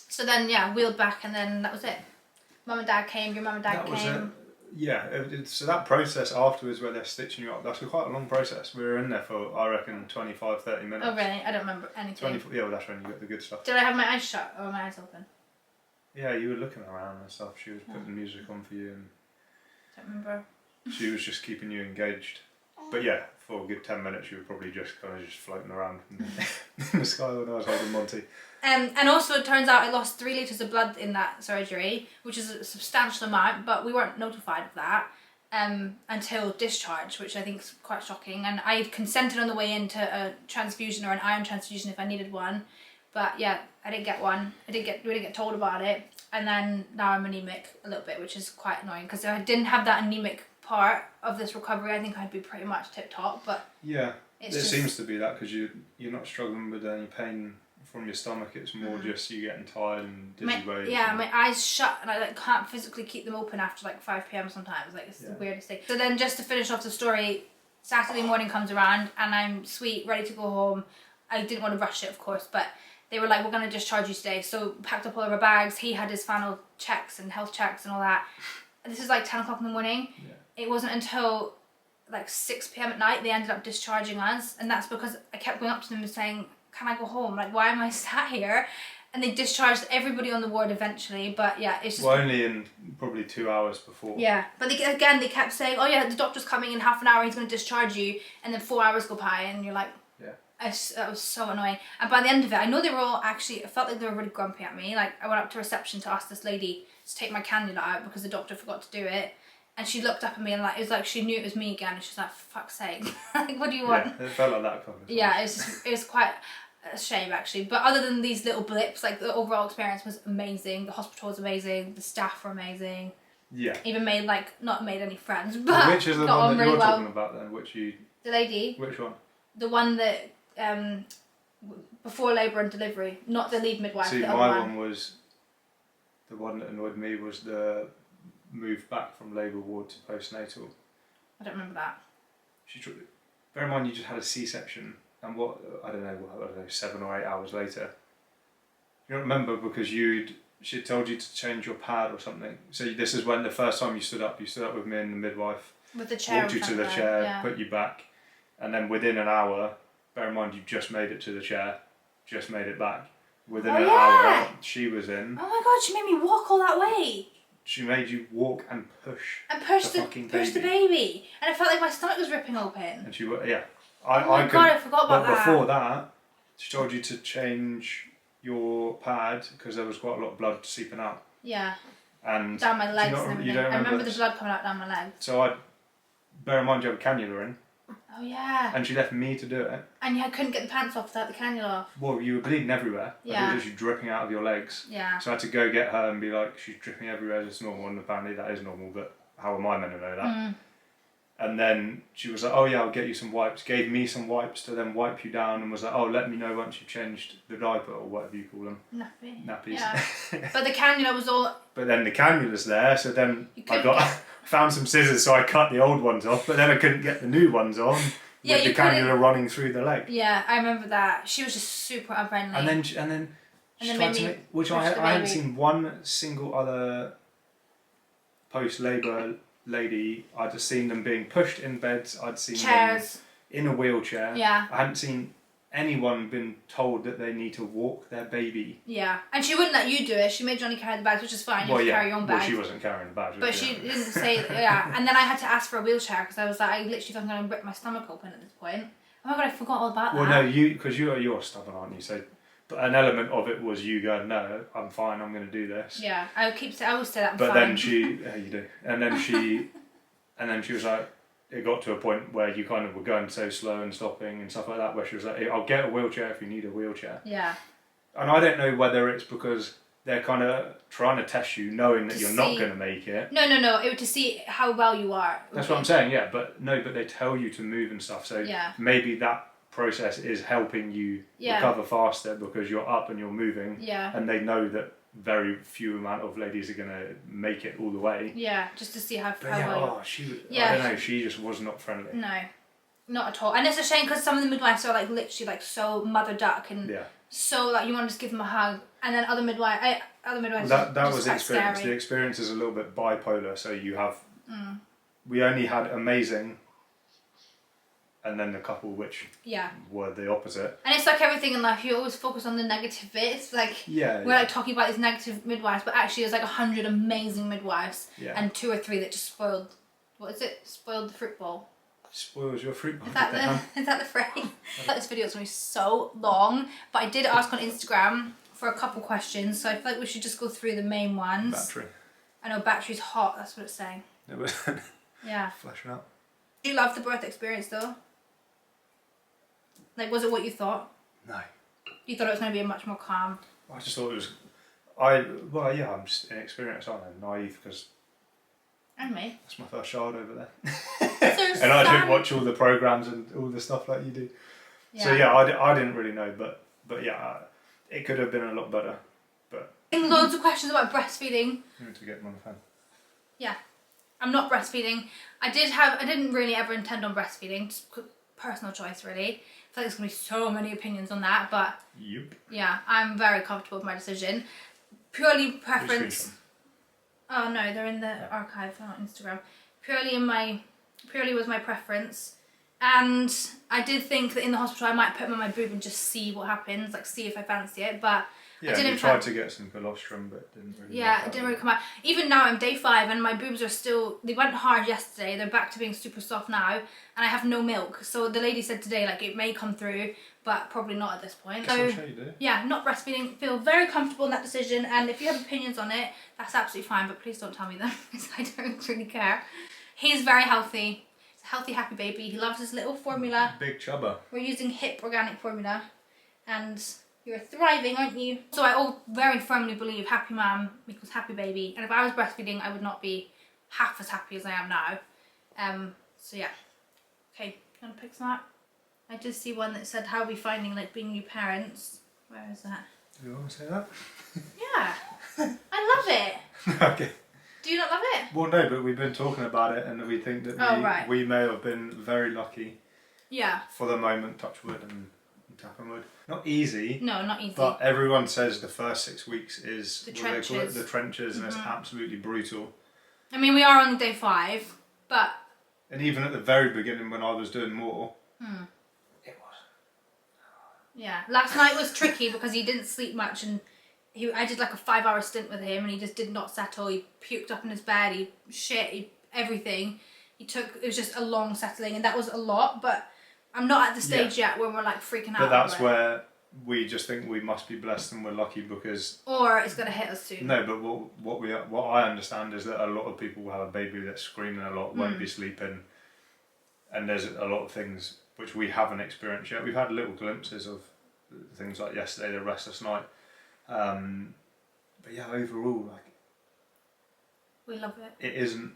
So then wheeled back, and then that was it. Mum and Dad came. Your mum and Dad came. So that process afterwards where they're stitching you up, that's quite a long process. We were in there for, I reckon, 25, 30 minutes. Oh, really? I don't remember anything. Well, that's when you got the good stuff. Did I have my eyes shut or my eyes open? Yeah, you were looking around and stuff. She was putting music on for you. And don't remember. She was just keeping you engaged. But yeah, for a good 10 minutes you were probably just kind of just floating around in the sky when I was holding Monty. And also it turns out I lost 3 litres of blood in that surgery, which is a substantial amount, but we weren't notified of that until discharge, which I think is quite shocking. And I consented on the way into a transfusion or an iron transfusion if I needed one, but yeah, I didn't get one. We didn't get told about it, and then now I'm anemic a little bit, which is quite annoying because if I didn't have that anemic part of this recovery, I think I'd be pretty much tip top. But yeah, it seems to be that because you're not struggling with any pain from your stomach. It's more just you getting tired and dizzy waves. Yeah, my eyes shut and I can't physically keep them open after like 5 p.m. sometimes. Like it's the weirdest thing. So then just to finish off the story, Saturday morning comes around and I'm sweet, ready to go home. I didn't want to rush it, of course, but they were like, we're going to discharge you today. So packed up all of our bags. He had his final checks and health checks and all that. And this is like 10 o'clock in the morning. Yeah. It wasn't until like 6 p.m. at night they ended up discharging us, and that's because I kept going up to them and saying, can I go home? Like, why am I sat here? And they discharged everybody on the ward eventually, but yeah, it's just... Well, only in probably 2 hours before. Yeah, but they kept saying, oh yeah, the doctor's coming in half an hour, he's going to discharge you, and then 4 hours go by, and you're like... Yeah. That was so annoying. And by the end of it, I know they were all actually... I felt like they were really grumpy at me. Like, I went up to reception to ask this lady to take my cannula out because the doctor forgot to do it. And she looked up at me and like it was like she knew it was me again, and she was like, for fuck's sake, like what do you want? Yeah, it felt like that conversation. Yeah, it was quite a shame actually. But other than these little blips, like the overall experience was amazing. The hospital was amazing. The staff were amazing. Yeah. Even not made any friends, but which is the got one that really you're talking about then? The lady. Which one? The one that before labour and delivery, not the lead midwife. See, the my other one was the one that annoyed me was the move back from labour ward to postnatal. I don't remember that. Bear in mind you just had a C-section, and I don't know, 7 or 8 hours later. You don't remember because she told you to change your pad or something. So this is when the first time you stood up with me and the midwife. With the chair. Walked you to the chair, put you back, and then within an hour, bear in mind you just made it to the chair, just made it back. Within an hour, she was in. Oh my god, she made me walk all that way. She made you walk and push the baby, and I felt like my stomach was ripping open. And she, I forgot about that. But before that, she told you to change your pad because there was quite a lot of blood seeping out. Yeah. And down my legs and everything. I remember the blood coming out down my legs. So bear in mind you have a cannula in. Oh yeah. And she left me to do it. And you couldn't get the pants off without the cannula off. Well, you were bleeding everywhere. Yeah. It was literally dripping out of your legs. Yeah. So I had to go get her and be like, she's dripping everywhere, it's normal, and apparently that is normal, but how am I meant to know that? Mm. And then she was like, oh yeah, I'll get you some wipes. Gave me some wipes to then wipe you down, and was like, oh, let me know once you've changed the diaper, or whatever you call them. Nappies. Yeah. But the cannula was all... But then the cannula's there, so then found some scissors, so I cut the old ones off, but then I couldn't get the new ones on. With the cannula running through the leg. Yeah, I remember that. She was just super unfriendly. And then she tried to make, which I hadn't seen one single other post-labour lady. I'd just seen them being pushed in beds. I'd seen chairs. Them in a wheelchair. Yeah. I hadn't seen anyone been told that they need to walk their baby. Yeah, and she wouldn't let you do it. She made Johnny carry the bags, which is fine. You carry your own bags. Well, she wasn't carrying the bags. But she didn't say, yeah. And then I had to ask for a wheelchair because I was like, I literally thought I'm going to rip my stomach open at this point. Oh my god, I forgot all about that. Well, no, because you're stubborn, aren't you? So, but an element of it was you going, no, I'm fine, I'm going to do this. Yeah, I always say that I'm fine. But then you do. And then she was like, it got to a point where you kind of were going so slow and stopping and stuff like that, where she was like, I'll get a wheelchair if you need a wheelchair. Yeah. And I don't know whether it's because they're kind of trying to test you, knowing that you're not going to make it. No. It was to see how well you are. That's what I'm saying. Yeah, but they tell you to move and stuff. So maybe that process is helping you recover faster because you're up and you're moving. Yeah. And they know that very few amount of ladies are going to make it all the way. Yeah, just to see how well. I don't know. She just was not friendly. No, not at all. And it's a shame because some of the midwives are like literally like so mother duck and so like you want to just give them a hug, and then other midwives. That was the experience. Scary. The experience is a little bit bipolar. So you have. We only had amazing. And then the couple which were the opposite. And it's like everything in life, you always focus on the negative bits. Like we're like talking about these negative midwives, but actually there's like 100 amazing midwives and 2 or 3 that just spoiled. What is it? Spoiled the fruit bowl. Spoils your fruit bowl. Is that the phrase? I thought this video was going to be so long, but I did ask on Instagram for a couple questions, so I feel like we should just go through the main ones. Battery. I know battery's hot. That's what it's saying. It was. Yeah. Flashing out. Do you love the birth experience though? Like, was it what you thought? No. You thought it was going to be a much more calm? I just thought it was... I'm just inexperienced, aren't I? Naive, because... And me. That's my first child over there. So and I didn't watch all the programmes and all the stuff like you do. Yeah. So I didn't really know, but it could have been a lot better. But loads of questions about breastfeeding. I need to get them on the phone. Yeah. I'm not breastfeeding. I didn't really ever intend on breastfeeding, just personal choice really. I feel like there's going to be so many opinions on that, but yeah, I'm very comfortable with my decision. Purely preference. Oh no, they're in the archive on Instagram. Purely was my preference, and I did think that in the hospital I might put them on my boob and just see what happens, like see if I fancy it, but I didn't. Tried to get some colostrum, but didn't really. Yeah, it didn't really come out. Even now I'm day 5 and my boobs are still. They went hard yesterday. They're back to being super soft now, and I have no milk. So the lady said today like it may come through, but probably not at this point. Guess I'll show you, do. Yeah, not breastfeeding. Feel very comfortable in that decision, and if you have opinions on it, that's absolutely fine. But please don't tell me them because I don't really care. He's very healthy. He's a healthy, happy baby. He loves his little formula. Big chubber. We're using HIP organic formula, and. You're thriving, aren't you? So I very firmly believe happy mum equals happy baby. And if I was breastfeeding, I would not be half as happy as I am now. So yeah. Okay, you want to pick some up? I did see one that said, how are we finding like being new parents? Where is that? Do you want to say that? Yeah. I love it. Okay. Do you not love it? Well, no, but we've been talking about it and we think that we may have been very lucky. Yeah. For the moment, touch wood and tap on wood. Not easy. No, not easy. But everyone says the first 6 weeks is the trenches. They call it, the trenches, and it's absolutely brutal. I mean, we are on day 5, but. And even at the very beginning, when I was doing more, it was. Yeah, last night was tricky because he didn't sleep much, and I did like a 5-hour stint with him, and he just did not settle. He puked up in his bed. He shit. Everything. It was just a long settling, and that was a lot, but. I'm not at the stage yet where we're like freaking out. But that's where we just think we must be blessed and we're lucky because. Or it's going to hit us soon. No, but what I understand is that a lot of people will have a baby that's screaming a lot, won't be sleeping, and there's a lot of things which we haven't experienced yet. We've had little glimpses of things like yesterday, the restless night, but yeah, overall, like. We love it. It isn't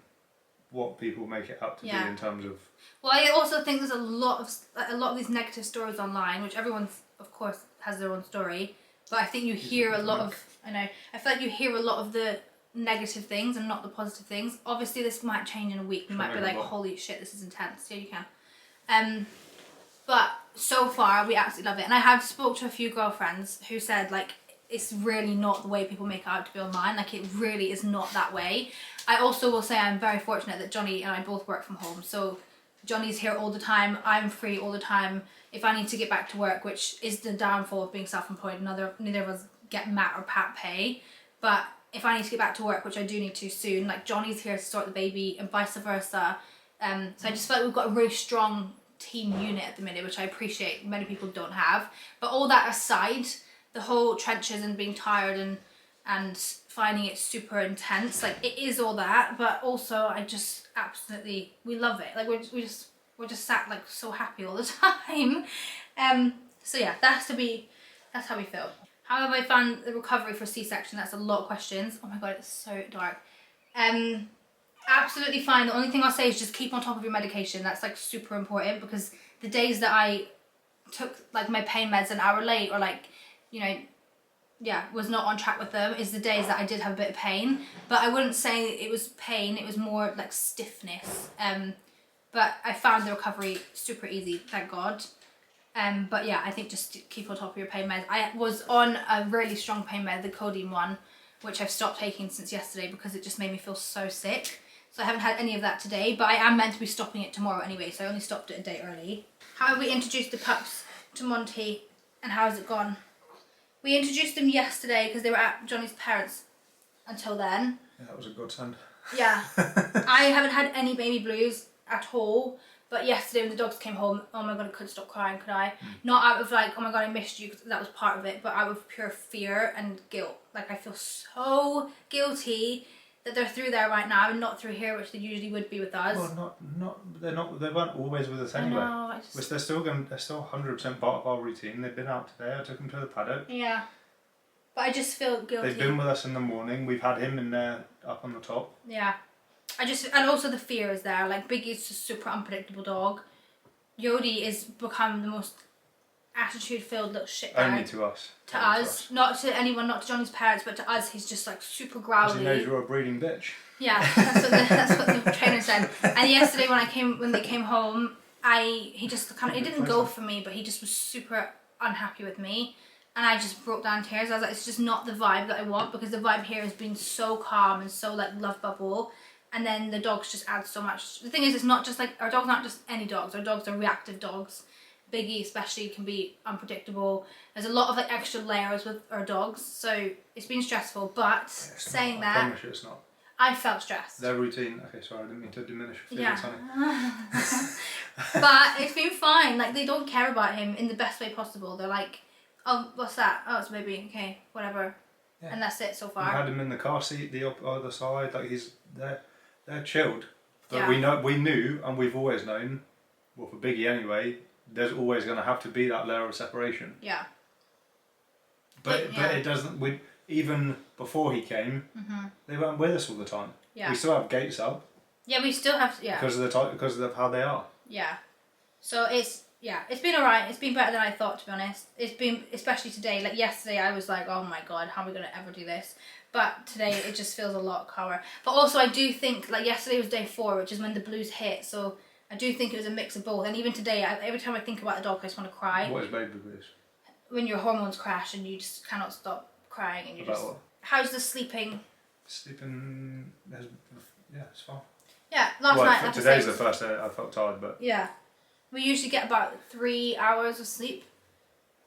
what people make it out to be in terms of. Well, I also think there's a lot of these negative stories online, which everyone, of course, has their own story. But I think you hear a lot of. I feel like you hear a lot of the negative things and not the positive things. Obviously, this might change in a week. You might be like, "Holy shit, this is intense." Yeah, you can. But so far, we absolutely love it. And I have spoke to a few girlfriends who said like. It's really not the way people make it out to be online. Like, it really is not that way. I also will say I'm very fortunate that Johnny and I both work from home. So Johnny's here all the time. I'm free all the time. If I need to get back to work, which is the downfall of being self-employed, neither of us get MAT or PAT pay. But if I need to get back to work, which I do need to soon, like Johnny's here to sort the baby and vice versa. So I just feel like we've got a really strong team unit at the minute, which I appreciate many people don't have. But all that aside, the whole trenches and being tired and finding it super intense, like it is all that, but also I just absolutely, we love it. Like we're just sat like so happy all the time. So yeah, that's how we feel. How have I found the recovery for C-section? That's a lot of questions. Oh my god, it's so dark. Absolutely fine. The only thing I'll say is just keep on top of your medication. That's like super important, because the days that I took like my pain meds an hour late, or like, you know, yeah, was not on track with them, is the days that I did have a bit of pain. But I wouldn't say it was pain, it was more like stiffness. But I found the recovery super easy, thank God. But yeah, I think just keep on top of your pain meds. I was on a really strong pain med, the codeine one, which I've stopped taking since yesterday because it just made me feel so sick. So I haven't had any of that today, but I am meant to be stopping it tomorrow anyway, so I only stopped it a day early. How have we introduced the pups to Monty, and how has it gone? We introduced them yesterday because they were at Johnny's parents until then. Yeah, that was a godsend. Yeah. I haven't had any baby blues at all, but yesterday when the dogs came home, oh my god, I couldn't stop crying, could I? Not out of like, oh my god, I missed you, because that was part of it, but out of pure fear and guilt. Like, I feel so guilty that they're through there right now and not through here, which they usually would be with us. Well, they weren't always with us anyway. I know, They're still 100% part of our routine. They've been out today. I took them to the paddock. Yeah, but I just feel guilty. They've been with us in the morning. We've had him in there up on the top. Yeah, and also the fear is there. Like, Biggie's just super unpredictable dog. Yodi is become the most attitude-filled little shit bag. Only to us. To us, not to anyone, not to Johnny's parents, but to us, he's just like super growly. Because he knows you're a breeding bitch. Yeah, that's what the trainer said. And yesterday when they came home, he just kind of, it didn't go for me, but he just was super unhappy with me, and I just broke down in tears. I was like, it's just not the vibe that I want, because the vibe here has been so calm and so like love bubble, and then the dogs just add so much. The thing is, it's not just like, our dogs aren't just any dogs. Our dogs are reactive dogs. Biggie especially can be unpredictable. There's a lot of like extra layers with our dogs, so it's been stressful. But saying that, I promise you it's not. I felt stressed. Their routine. Okay, sorry, I didn't mean to diminish your feelings, honey. But it's been fine. Like, they don't care about him in the best way possible. They're like, oh, what's that? Oh, it's a baby. Okay, whatever. Yeah. And that's it so far. We had him in the car seat, the other side. Like, they're chilled. But yeah. we knew, and we've always known. Well, for Biggie anyway, there's always going to have to be that layer of separation. Yeah. But it doesn't. Even before he came, they weren't with us all the time. Yeah. We still have gates up. Yeah, we still have. Yeah. Because of how they are. Yeah. So it's been alright. It's been better than I thought, to be honest. It's been, especially today. Like yesterday, I was like, oh my god, how are we gonna ever do this? But today it just feels a lot calmer. But also, I do think, like, yesterday was day 4, which is when the blues hit. So I do think it was a mix of both. And even today, every time I think about the dog, I just want to cry. What is baby blues? When your hormones crash and you just cannot stop crying, and you About just. what? How's the sleeping? Sleeping, yeah, it's fine. Yeah, last night. Today's the first day I felt tired, but. Yeah, we usually get about 3 hours of sleep.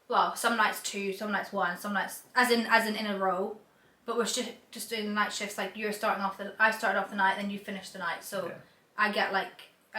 Well, some nights 2, some nights 1, some nights as in in a row. But we're just doing night shifts. Like, I started off the night, then you finish the night. So yeah. I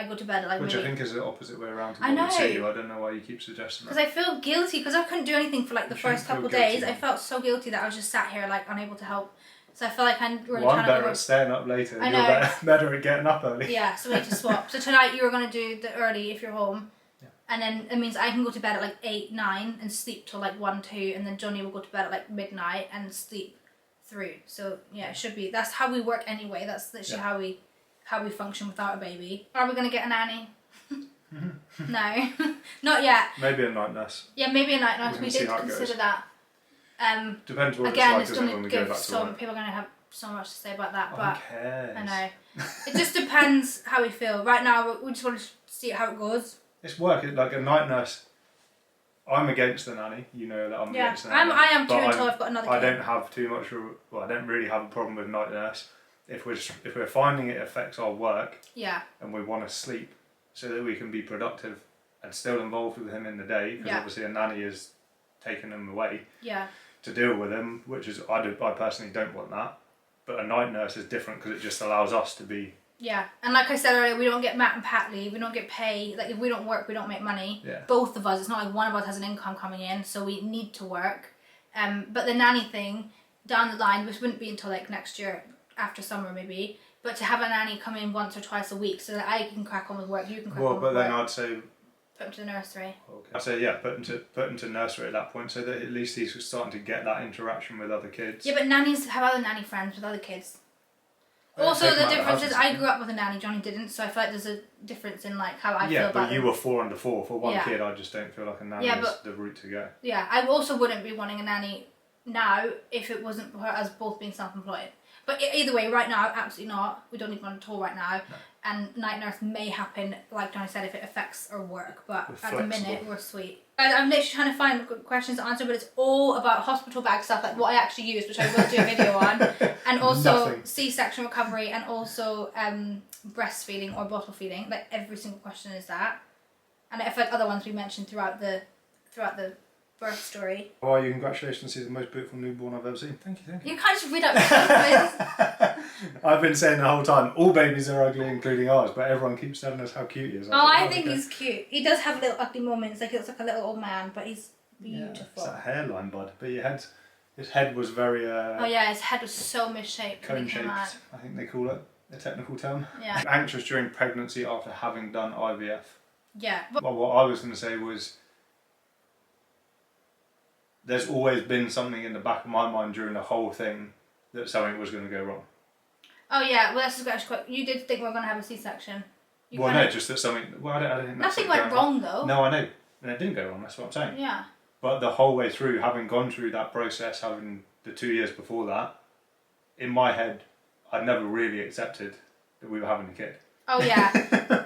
go to bed at like. Which really, I think is the opposite way around to I what know. we see you. I don't know why you keep suggesting that. Because I feel guilty, because I couldn't do anything for like the first couple of days. I felt so guilty that I was just sat here like unable to help. So I feel like I'm really I'm better at staying up later. I know. You're better at getting up early. Yeah, so we need to swap. So tonight you were going to do the early if you're home. Yeah. And then it means I can go to bed at like 8, 9 and sleep till like 1, 2, and then Johnny will go to bed at like midnight and sleep through. So yeah, it should be. That's how we work anyway. That's literally how we function without a baby. Are we going to get a nanny? No, not yet. Maybe a night nurse. Yeah, maybe a night nurse. We did consider that. Depends what again, it's like, doesn't it, when we go back to work. People are going to have so much to say about that, Who but cares? I know. It just depends how we feel. Right now, we just want to see how it goes. It's work. Like a night nurse, I'm against the nanny. You know that I'm against the nanny. I am too until I've got another kid. I don't have too much. Well, I don't really have a problem with night nurse. If we're finding it affects our work. Yeah. And we want to sleep so that we can be productive and still involved with him in the day, because obviously a nanny is taking him away. Yeah. To deal with him, which is I personally don't want that. But a night nurse is different because it just allows us to be. Yeah, and like I said earlier, we don't get mat and pat leave. We don't get pay. Like, if we don't work, we don't make money. Yeah. Both of us. It's not like one of us has an income coming in, so we need to work. But the nanny thing down the line, which wouldn't be until like next year, after summer maybe. But to have a nanny come in once or twice a week, so that I can crack on with work, you can crack on with work. Well, but then I'd say Put him to the nursery. Okay. So yeah, put him to nursery at that point, so that at least he's starting to get that interaction with other kids. Yeah, but nannies have other nanny friends with other kids. Also, Take the him out of difference is house I grew up with a nanny, Johnny didn't, so I feel like there's a difference in like how I feel about but you them. were 4 under 4 for one Yeah. kid. I just don't feel like a nanny Yeah, is but- the route to go. Yeah, I also wouldn't be wanting a nanny now if it wasn't for us both being self-employed. But either way, right now, absolutely not. We don't need one at all right now. No. And night nurse may happen, like Johnny said, if it affects our work. But We're at the minute, flexible. we're sweet. I'm literally trying to find good questions to answer, but it's all about hospital bag stuff, like what I actually use, which I will do a video on. And also Nothing. C-section recovery, and also breastfeeding or bottle feeding. Like every single question is that. And I feel like other ones we mentioned throughout the birth story. Oh, you congratulations, he's the most beautiful newborn I've ever seen. Thank you. You can't just read out the I've been saying the whole time, all babies are ugly, including ours, but everyone keeps telling us how cute he is. Oh, I was think like, he's cute. He does have little ugly moments, like he looks like a little old man, but he's yeah, beautiful. it's that hairline, bud. But his head was very Oh yeah, his head was so misshaped when cone he came shaped, out. I think they call it, a technical term. Yeah. Anxious during pregnancy after having done IVF. Yeah. But Well, what I was going to say was, there's always been something in the back of my mind during the whole thing that something was going to go wrong. oh yeah, well this is actually quite. You did think we were going to have a C-section. You Well, kinda- no, just that something. Well, I don't think that's Nothing what's went going wrong on. though. No, I know, and it didn't go wrong. That's what I'm saying. Yeah. But the whole way through, having gone through that process, having the 2 years before that, in my head, I'd never really accepted that we were having a kid. Oh yeah.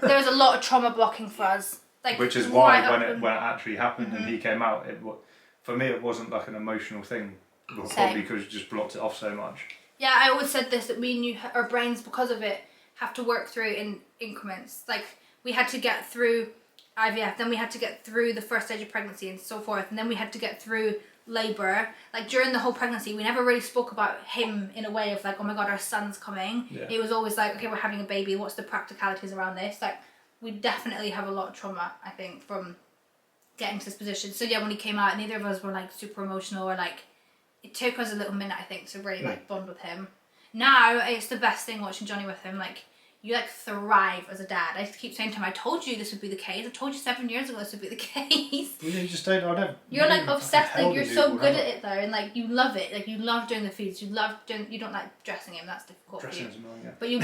There was a lot of trauma blocking for us. Like, Which is why right when up it and- when it actually happened and he came out, for me it wasn't like an emotional thing. Well, Same. probably because you just blocked it off so much. Yeah, I always said this, that we knew our brains, because of it, have to work through in increments. Like, we had to get through IVF, then we had to get through the first stage of pregnancy and so forth, and then we had to get through labour. Like, during the whole pregnancy, we never really spoke about him in a way of like, oh my god, our son's coming. Yeah. It was always like, okay, we're having a baby, what's the practicalities around this? Like, we definitely have a lot of trauma, I think, from getting to this position. So yeah, when he came out, neither of us were like super emotional, or like, it took us a little minute, I think, to really like bond with him. Now it's the best thing watching Johnny with him. Like, you like thrive as a dad. I keep saying to him, I told you this would be the case. I told you 7 years ago this would be the case. Well, you just don't. I don't. You're like obsessed. Like, you're so good at it. it though, and like you love it. Like, you love doing the feeds. You love doing. You don't like dressing him. That's difficult for you. Dressing's annoying. Yeah. But you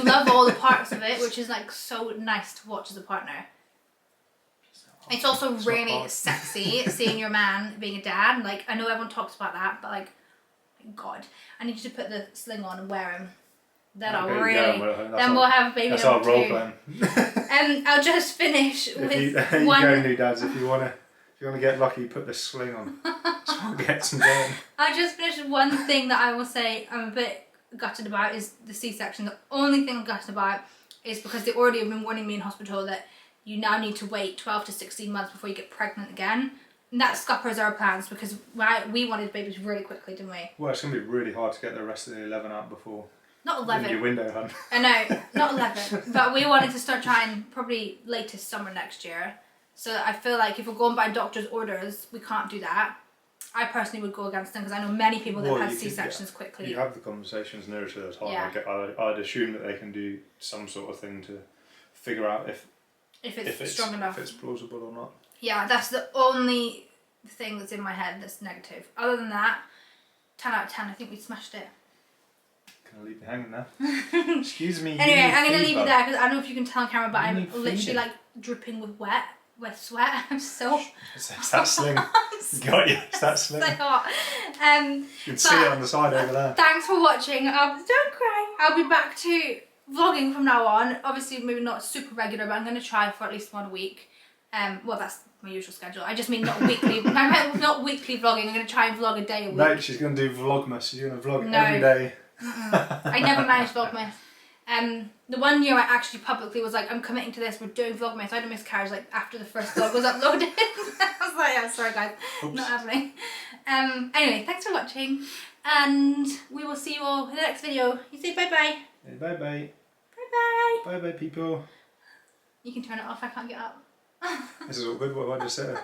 love all the parts of it, which is like so nice to watch as a partner. It's also not really hard. sexy seeing your man being a dad. Like, I know everyone talks about that, but like, God, I need you to put the sling on and wear him. Then I'll Okay, really. yeah, well, Then we'll have baby That's our number role 2. plan. I'll just finish If with you, there you one. go, new dads. If you wanna get lucky, put the sling on. So we'll get some going. I'll just finish with one thing that I will say I'm a bit gutted about is the C-section. The only thing I'm gutted about is because they already have been warning me in hospital that you now need to wait 12 to 16 months before you get pregnant again. And that scuppers our plans, because we wanted babies really quickly, didn't we? Well, it's gonna be really hard to get the rest of the 11 out before Not your 11. window, hun. I know, not 11. But we wanted to start trying probably latest summer next year. So I feel like if we're going by doctor's orders, we can't do that. I personally would go against them, because I know many people that Well, have you could, C-sections quickly. You have the conversations nearer to the time. Yeah. I'd assume that they can do some sort of thing to figure out if If it's strong enough. if it's plausible or not. Yeah, that's the only thing that's in my head that's negative. Other than that, 10 out of 10, I think we smashed it. Can I leave you hanging there? Excuse me. Anyway, you need I'm going to leave feedback. you there, because I don't know if you can tell on camera, but You I'm need literally feeding. like dripping with sweat. I'm so It's that sling. Got you. It's that sling. so hot. You can see it on the side over there. Thanks for watching. Don't cry. I'll be back to vlogging from now on. Obviously, maybe not super regular, but I'm going to try for at least 1 a week. Well, that's my usual schedule. I just mean not weekly. I meant not weekly vlogging. I'm going to try and vlog a day a week. No, she's going to do Vlogmas. You're going to vlog No. every day. I never managed Vlogmas. The 1 year I actually publicly was like, I'm committing to this, we're doing Vlogmas. I had a miscarriage like after the first vlog was uploaded. I was like, yeah, sorry guys, Oops. not happening. Anyway, thanks for watching, and we will see you all in the next video. You say bye bye. Hey, bye bye. Bye bye. Bye bye, people. You can turn it off, I can't get up. This is all good. What have I just said?